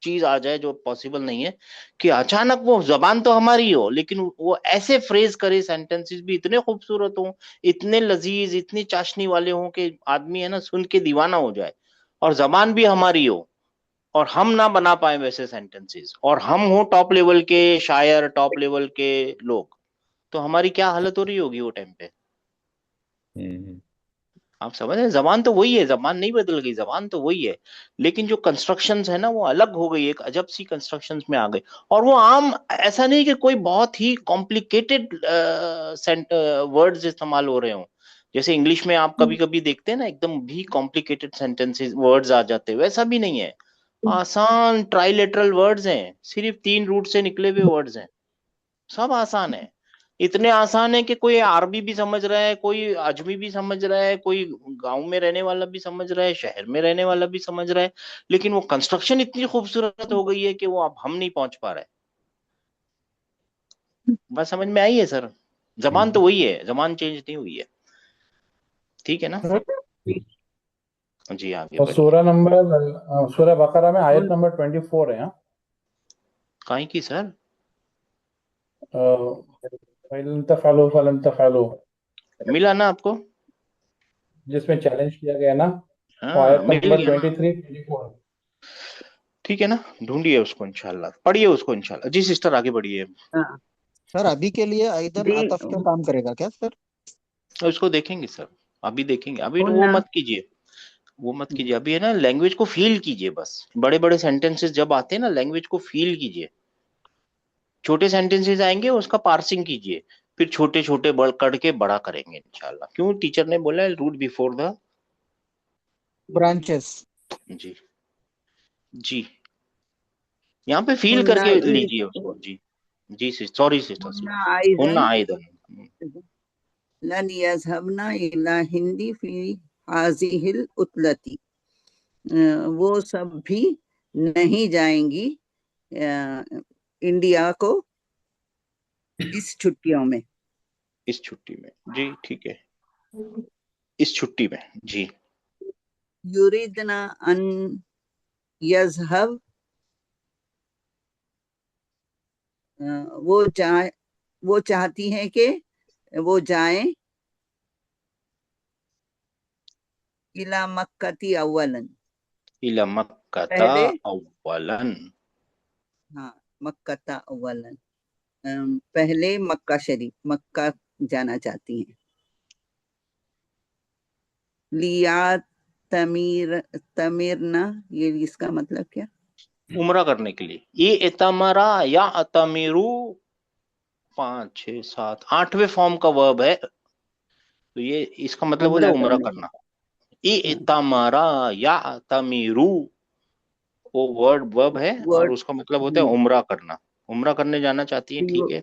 A: चीज आ जाए जो पॉसिबल नहीं है कि अचानक वो जबान तो हमारी हो लेकिन वो ऐसे फ्रेज करे, सेंटेंसेस भी इतने खूबसूरत हो, इतने लजीज, इतनी चाशनी वाले हों कि आदमी है ना सुन के दीवाना हो जाए, और जबान भी हमारी हो और हम ना बना पाए वैसे सेंटेंसेस, और हम हो टॉप लेवल के शायर, टॉप लेवल के लोग, तो हमारी क्या हालत हो रही होगी वो टाइम पे। आप समझ रहे हैं, जबान तो वही है, जबान नहीं बदल गई, जबान तो वही है, लेकिन जो कंस्ट्रक्शंस है ना वो अलग हो गई, एक अजब सी कंस्ट्रक्शंस में आ गई। और वो आम ऐसा नहीं कि कोई बहुत ही कॉम्प्लिकेटेड वर्ड्स इस्तेमाल हो रहे हो, जैसे इंग्लिश में आप कभी कभी देखते हैं ना एकदम भी कॉम्प्लिकेटेड सेंटेंसेस वर्ड्स आ जाते हैं, वैसा भी नहीं है। आसान ट्राइलेटरल वर्ड्स हैं, सिर्फ 3 रूट से निकले हुए वर्ड्स हैं, सब आसान है। इतने आसान है कि कोई अरबी भी समझ रहा है, कोई अजमी भी समझ रहा है, कोई गांव में रहने वाला भी समझ रहा है, शहर में रहने वाला भी समझ रहा है, लेकिन वो कंस्ट्रक्शन इतनी खूबसूरत हो गई है कि वो अब हम नहीं पहुंच पा रहे। बस समझ में आई है सर, जबान तो वही है, जबान चेंज नहीं हुई है, ठीक है ना। जी आगे
E: और
A: बढ़िए।
E: सूरह बकरा में आयत नंबर 24 है।
A: काहे की सर?
E: फलन तफअलू फलन तफअलू,
A: मिला ना आपको?
E: जिसमें चैलेंज किया गया ना, वो
A: हाँ
E: आयत
A: मिल
E: नंबर
A: गया ना,
E: 23 24।
A: ठीक है ना, ढूंढिए उसको इंशाल्लाह, पढ़िए उसको इंशाल्लाह। जी सिस्टर आगे बढ़िए।
H: हाँ
C: सर अभी के लिए आइदन
H: जी।
C: अतफ का काम करेगा क्या सर?
A: उसको देखेंगे सर, अभी देखेंगे, अभी तो वो
H: हुन्ना।
A: मत कीजिए, वो मत कीजिए अभी, है ना, लैंग्वेज को फील कीजिए बस। बड़े बड़े सेंटेंसेस जब आते हैं ना, लैंग्वेज को फील कीजिए। छोटे सेंटेंसेस आएंगे उसका पार्सिंग कीजिए, फिर छोटे छोटे बड़ करके बड़ा करेंगे इंशाल्लाह। क्यों टीचर ने बोला है रूट बिफोर द
C: ब्रांचेस।
A: जी। जी यहाँ पे फील
H: हुन्ना
A: करके
H: इ-
A: लीजिए उसको। जी जी सॉरी सिस्टर,
H: हुन्ना
A: होना
H: आइदन
A: आयदन।
H: लन यज़हबना इला हिंदी फी हाज़िहिल उतलती। वो सब भी नहीं जाएंगी इंडिया को इस छुट्टियों में।
A: इस छुट्टी में, जी ठीक है, इस छुट्टी में। जी
H: युरिदना अन यज़हब, वो चाहती हैं कि वो जाएं इला मक्कती अव्वलन,
A: इला मक्कता
H: पहले।
A: अव्वलन।
H: हाँ, मक्कता अव्वलन, पहले मक्का शरीफ, मक्का जाना चाहती हैं। लिया तमीरना, ये इसका मतलब क्या?
A: उम्रा करने के लिए, ये इतमरा या अतमिरू 5 6 7 8वें फॉर्म का वर्ब है, तो ये इसका मतलब होता है
H: उम्रा
A: उम्रा
H: करने।
A: करना। ये
H: हाँ,
A: इतमरा या तमीरू, वो वर्ड वर्ब है और
H: वर्ड।
A: उसका मतलब होता है उम्रा करना, उम्रा करने जाना चाहती है, ठीक है।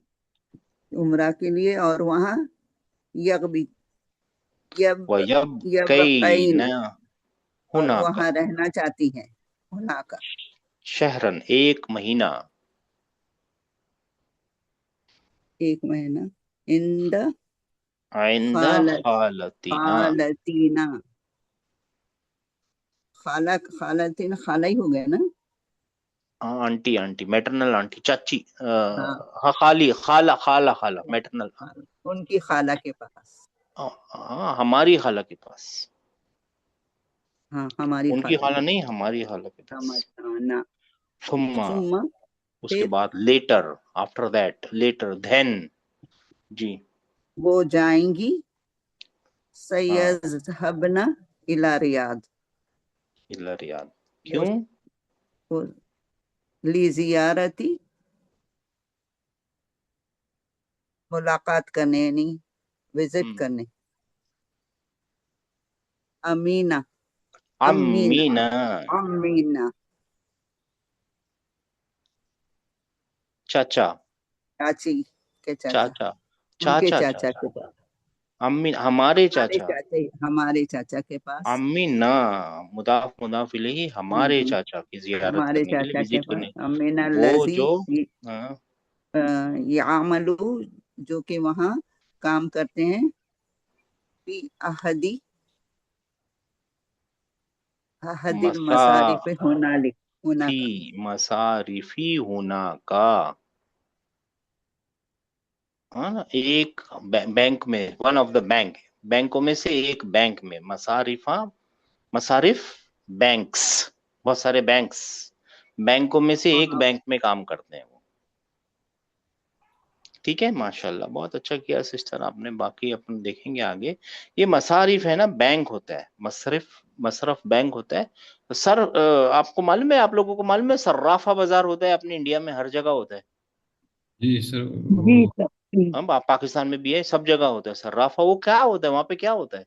H: उम्रा के लिए, और वहाँ यगबी यब
A: वयब कई
H: यबकैन,
A: न
H: और
A: हुना का
H: वहाँ रहना चाहती हैं, हुना का।
A: शहरन 1 महीना,
H: 1 महीना। इंद
A: आइंदा
H: खालत
A: खालतीना।
H: खालतीना, खालतीन खाला ही हो गया ना।
A: हाँ आंटी, आंटी मैटरनल आंटी, चाची,
H: हाँ,
A: हाँ खाली, खाला खाला खाला मैटरनल।
H: उनकी खाला के पास।
A: हाँ हमारी खाला के पास,
H: हाँ, हमारी
A: उनकी
H: खाला
A: खाला
H: के
A: नहीं,
H: पास।
A: हमारी खाला के पास।
H: समझना।
A: सुम्मा,
H: सुम्मा,
A: उसके
H: फिर
A: बाद later, after that, later then. जी
H: वो जाएंगी
A: हाँ,
H: सयज़हबना इला रियाद,
A: इला रियाद। क्यों?
H: वो ली जियारती, मुलाकात करने, यानी विजिट करने। अमीना, अमीना,
A: अमीना,
H: अमीना,
A: चाचा,
H: चाची के चाचा,
A: चाचा,
H: उनके
A: चाचा,
H: चाचा
A: चाचा,
H: के पास,
A: अम्मी, हमारे चाचा,
H: हमारे चाचा के पास,
A: अमीना, मुदाफ मुदाफ इलैहि, हमारे
H: हम्म,
A: चाचा की जियारत
H: हमारे
A: करने के लिए,
H: चाचा के
A: विजिट
H: पास।
A: करने,
H: अमीना
A: वो
H: लजी
A: जो, हाँ,
H: यामलू, जो कि वहाँ काम करते हैं, फी अहदी, अहदिल
A: मसा
H: मसारिफ हुनालिक,
A: फी
H: हुनाका।
A: मसारिफी होना का, हाँ ना, एक बैंक में, वन ऑफ द बैंक, बैंकों में से एक बैंक में, मसारिफा, मसारिफ, बैंक्स, बहुत सारे बैंक्स, बैंकों में से एक बैंक में काम करते हैं वो। ठीक है, माशाल्लाह, बहुत अच्छा किया सिस्टर आपने। बाकी अपन देखेंगे आगे। ये मसारिफ है ना, बैंक होता है, मसरफ, मसरफ बैंक होता है। तो सर, आपको मालूम है, आप लोगों को मालूम है, सर्राफा बाजार होता है अपने इंडिया में, हर जगह होता है।
B: जी सर,
F: जी
B: वो
F: सर जी।
A: हम पाकिस्तान में भी है, सब जगह होता है सर्राफा। वो क्या होता है, वहां पे क्या होता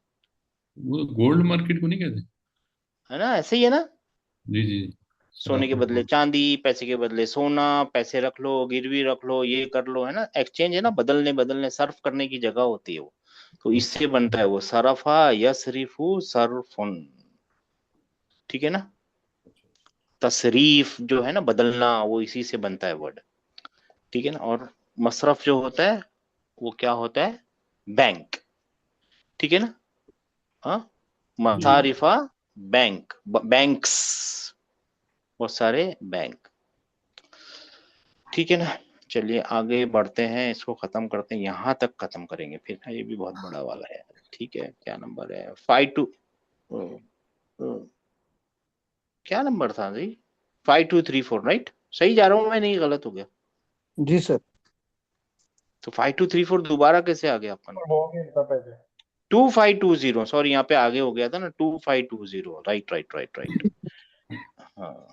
B: वो गोल्ड मार्केट को नहीं कहते?
A: है ना, ऐसे ही है ना।
B: जी जी,
A: सोने के
B: सराफा
A: बदले
B: गोल्ड।
A: चांदी, पैसे के बदले सोना, पैसे रख लो, गिरवी रख लो, ये कर लो, है ना, एक्सचेंज है ना, बदलने बदलने सर्फ करने की जगह होती है वो। तो इससे
B: अच्छा।
A: बनता है वो, सरफा यसरिफु सरफुन। ठीक है ना। तसरीफ जो है ना, बदलना, वो इसी से बनता है वर्ड। ठीक है ना। और मसरफ जो होता है, वो क्या होता है, बैंक। ठीक है ना। हाँ,
F: जी
A: मसारिफा, बैंक, बैंक्स, बहुत सारे बैंक। ठीक है ना। चलिए आगे बढ़ते हैं, इसको खत्म करते हैं, यहाँ तक खत्म करेंगे फिर, ये भी बहुत बड़ा वाला है। ठीक है, क्या नंबर है, 5 2, क्या नंबर था जी, 5 2 3 4, राइट? सही जा रहा हूँ मैं, नहीं गलत हो गया?
C: जी सर।
A: तो 5 2 3 4 दोबारा कैसे आ गया अपन?
E: हो गया था पहले।
A: 2520, सॉरी, यहाँ पे आगे हो गया था ना, 2520, राइट राइट राइट राइट। हाँ,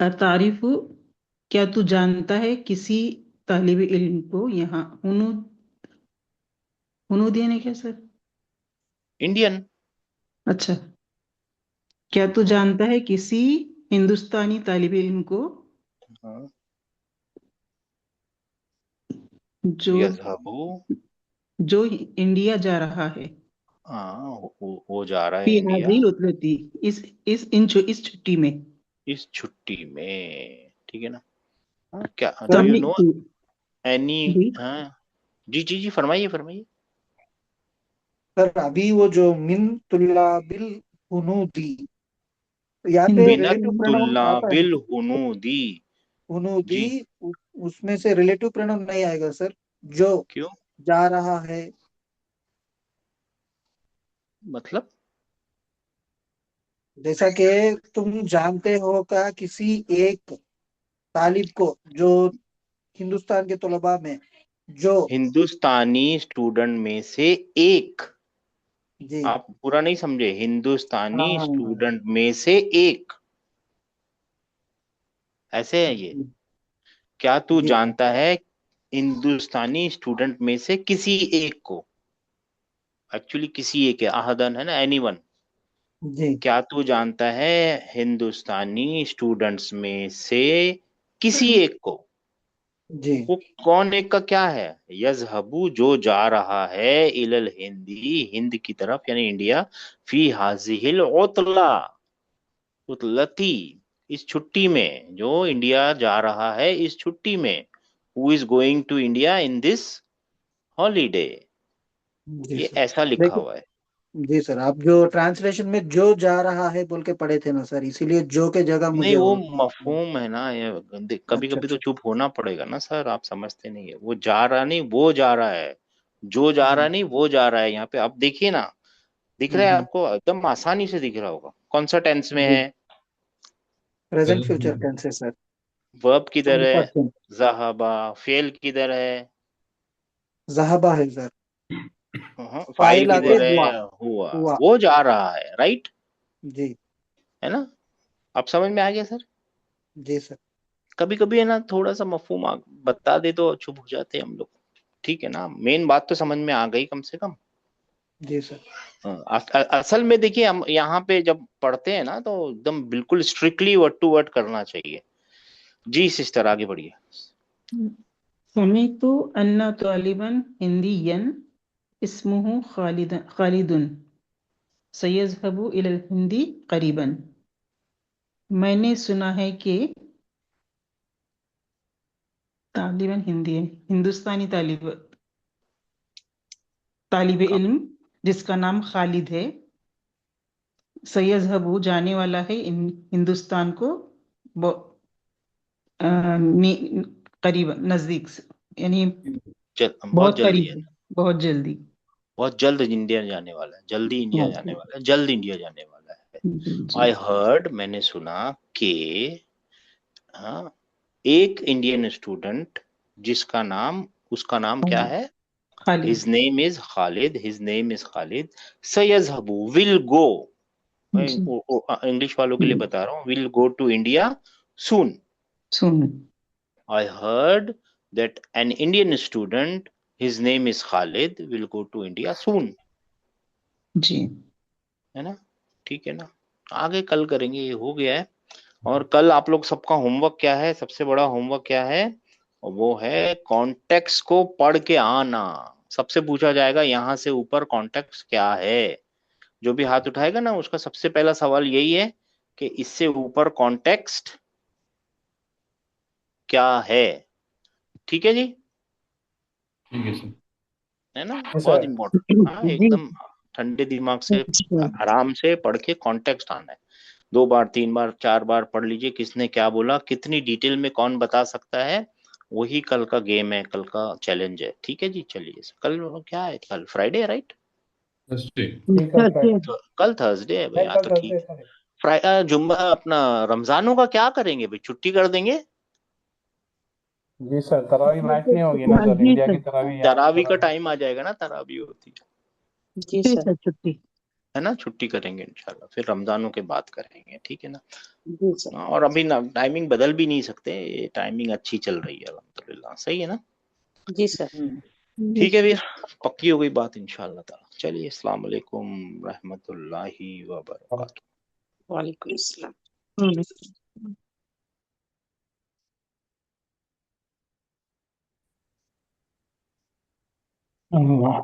F: अतारिफ, क्या तू जानता है किसी तालिब इल्म को यहाँ हुनूद, हुनूद यानी क्या सर?
A: इंडियन।
F: अच्छा, क्या तू जानता है किसी हिंदुस्तानी तालिब इल्म को
A: हाँ,
F: जो
A: यज़हबु,
F: जो इंडिया जा रहा है,
A: हाँ, वो जा रहा है
F: फी
A: इंडिया,
F: हाजिल उतलती, इस छुट्टी में।
A: इस छुट्टी में। ठीक है ना। हाँ, क्या डू
C: सर
A: यू नो
F: समिअतु,
A: एनी?
F: जी
A: हाँ, जी जी जी, फरमाइए फरमाइए।
C: सर, अभी वो जो मिन तुल्लाबिल हुनूदी, यहाँ पे
F: हिंदुस्तानी
C: रिलेटिव प्रोनाउन आता है।
A: तुल्लाबिल हुनूदी।
C: हुनूदी,
A: जी,
C: उसमें से रिलेटिव प्रोनाउन नहीं आएगा सर। जो
A: क्यों?
C: जा रहा है,
A: मतलब?
C: जैसा कि तुम जानते हो का किसी एक तालिब को, जो हिंदुस्तान के तलबा में, जो,
A: हिंदुस्तानी स्टूडेंट में से एक,
C: जी,
A: आप पूरा नहीं समझे,
C: हाँ
A: हिंदुस्तानी
C: हाँ हाँ,
A: स्टूडेंट में से एक, ऐसे है ये।
C: जी
A: क्या तू
C: जी
A: जानता है हिंदुस्तानी स्टूडेंट में से किसी एक को, एक्चुअली किसी एक है, आहदन है ना, एनीवन।
C: जी
A: क्या तू जानता है हिंदुस्तानी स्टूडेंट्स में से किसी एक को?
C: जी
A: वो कौन एक का क्या है? यजहबू, जो जा रहा है, इलल हिंदी, हिंद की तरफ, यानी इंडिया, फी हाजिहिल उतला, उतलती, इस छुट्टी में, जो इंडिया जा रहा है इस छुट्टी में, who is going to India in this holiday.
C: जी
A: ये
C: सर।
A: ऐसा लिखा
C: देखिए,
A: हुआ है।
C: जी सर, आप जो ट्रांसलेशन में जो जा रहा है बोल के पढ़े थे ना सर, इसीलिए जो के जगह
A: नहीं,
C: मुझे
A: वो
C: वो।
A: मफहूम है ना, ये कभी
C: अच्छा
A: कभी तो
C: अच्छा।
A: चुप होना पड़ेगा ना सर, आप समझते नहीं है, वो जा रहा नहीं, वो जा रहा है, जो जा
C: जी।
A: रहा नहीं, वो जा रहा है। यहाँ पे आप देखिए ना, दिख रहा है
C: हम्म।
A: आपको, एकदम आसानी से दिख रहा होगा, कौन सा टेंस में
C: जी,
A: है?
C: प्रेजेंट
B: प्रेजेंट
C: फ्यूचर
B: में।
C: टेंस है सर।
A: वर्ब किधर है?
C: Person.
A: ज़हाबा। फेल किधर है?
C: ज़हाबा है सर।
A: फाइल
C: फाइल आके
A: किधर
C: हुआ।
A: है? हुआ।
C: हुआ।
A: वो जा रहा है, राइट?
C: जी।
A: है ना? अब समझ में आ गया सर?
C: जी सर।
A: कभी कभी है ना, थोड़ा सा मफहूम बता दे तो चुप हो जाते हैं हम लोग। ठीक है ना, मेन बात तो समझ में आ गई कम से कम।
C: जी सर।
A: असल में देखिए, हम यहाँ पे जब पढ़ते हैं ना तो एकदम बिल्कुल स्ट्रिक्टली वर्ड टू वर्ड करना चाहिए। जी सिस्टर, आगे बढ़िए।
I: समीतु अन्ना तालिबन हिंदियन इस्मुहु खालिदुन सयज़हबु इलल हिंदी करीबन। मैंने सुना है कि तालिबन हिंदी है, हिंदुस्तानी तालिब इल्म जिसका नाम खालिद है, सयज़हबु जाने वाला है हिंदुस्तान को करीबन, नजदीक से, यानी
A: बहुत जल्दी है।
I: बहुत जल्दी।
A: बहुत जल्द इंडिया जाने वाला है, जल्दी इंडिया जाने वाला है, जल्द इंडिया जाने वाला है।
I: जी।
A: आई हर्ड, मैंने सुना कि हाँ, एक इंडियन स्टूडेंट जिसका नाम, उसका नाम क्या है?
I: Khalid.
A: His name is Khalid, his name is Khalid. सयज़हबू, विल गो, मैं
I: जी।
A: इंग्लिश वालों के लिए बता रहा हूँ, will go to India soon.
I: सुन।
A: I heard that an Indian student, his name is Khalid, will go to India soon.
I: जी।
A: है ना? ठीक है ना? आगे कल करेंगे, ये हो गया है। और कल आप लोग सबका होमवर्क क्या है? सबसे बड़ा होमवर्क क्या है? वो है कॉन्टेक्स्ट को पढ़ के आना। सबसे पूछा जाएगा यहाँ से ऊपर कॉन्टेक्स्ट क्या है। जो भी हाथ उठाएगा ना, उसका सबसे पहला सवाल यही है कि इससे ऊपर कॉन्टेक्स्ट क्या है। ठीक है जी?
B: ठीक है सर।
A: है ना?
E: Yes,
A: बहुत
E: sir.
A: इम्पोर्टेंट। हाँ,
D: जी
A: एकदम ठंडे दिमाग से आराम से पढ़ के कॉन्टेक्स्ट आना है। 2 बार 3 बार 4 बार पढ़ लीजिए, किसने क्या बोला, कितनी डिटेल में कौन बता सकता है। वही कल का गेम है, कल का चैलेंज है। ठीक है जी, चलिए। कल क्या है? कल फ्राइडे है, राइट?
B: थर्सडे।
A: तो कल थर्सडे है भाई। हाँ, तो ठीक है। जुम्मा अपना रमजानों का क्या करेंगे भाई? छुट्टी कर देंगे?
E: जी सर, तरावी मैच नहीं होगी ना सर?
D: जी
E: इंडिया
D: सर।
E: की तरावी यहाँ
A: तरावी का
E: तरावी।
A: टाइम आ जाएगा ना, तरावी होती है।
F: जी
D: जी
F: सर।
D: सर, छुट्टी।
A: है ना? छुट्टी करेंगे इंशाल्लाह, फिर रमजानों के बाद करेंगे। ठीक है ना?
F: जी सर।
A: हाँ, और अभी ना टाइमिंग बदल भी नहीं सकते, ये टाइमिंग अच्छी चल रही है अल्हम्दुलिल्लाह। सही है ना?
F: जी सर।
D: जी
A: ठीक है फिर, पक्की हो गई बात इंशाल्लाह ताला। चलिए, अस्सलाम वालेकुम रहमतुल्लाहि व बरकातुहू।
F: वालेकुम अस्सलाम।
E: हम्म।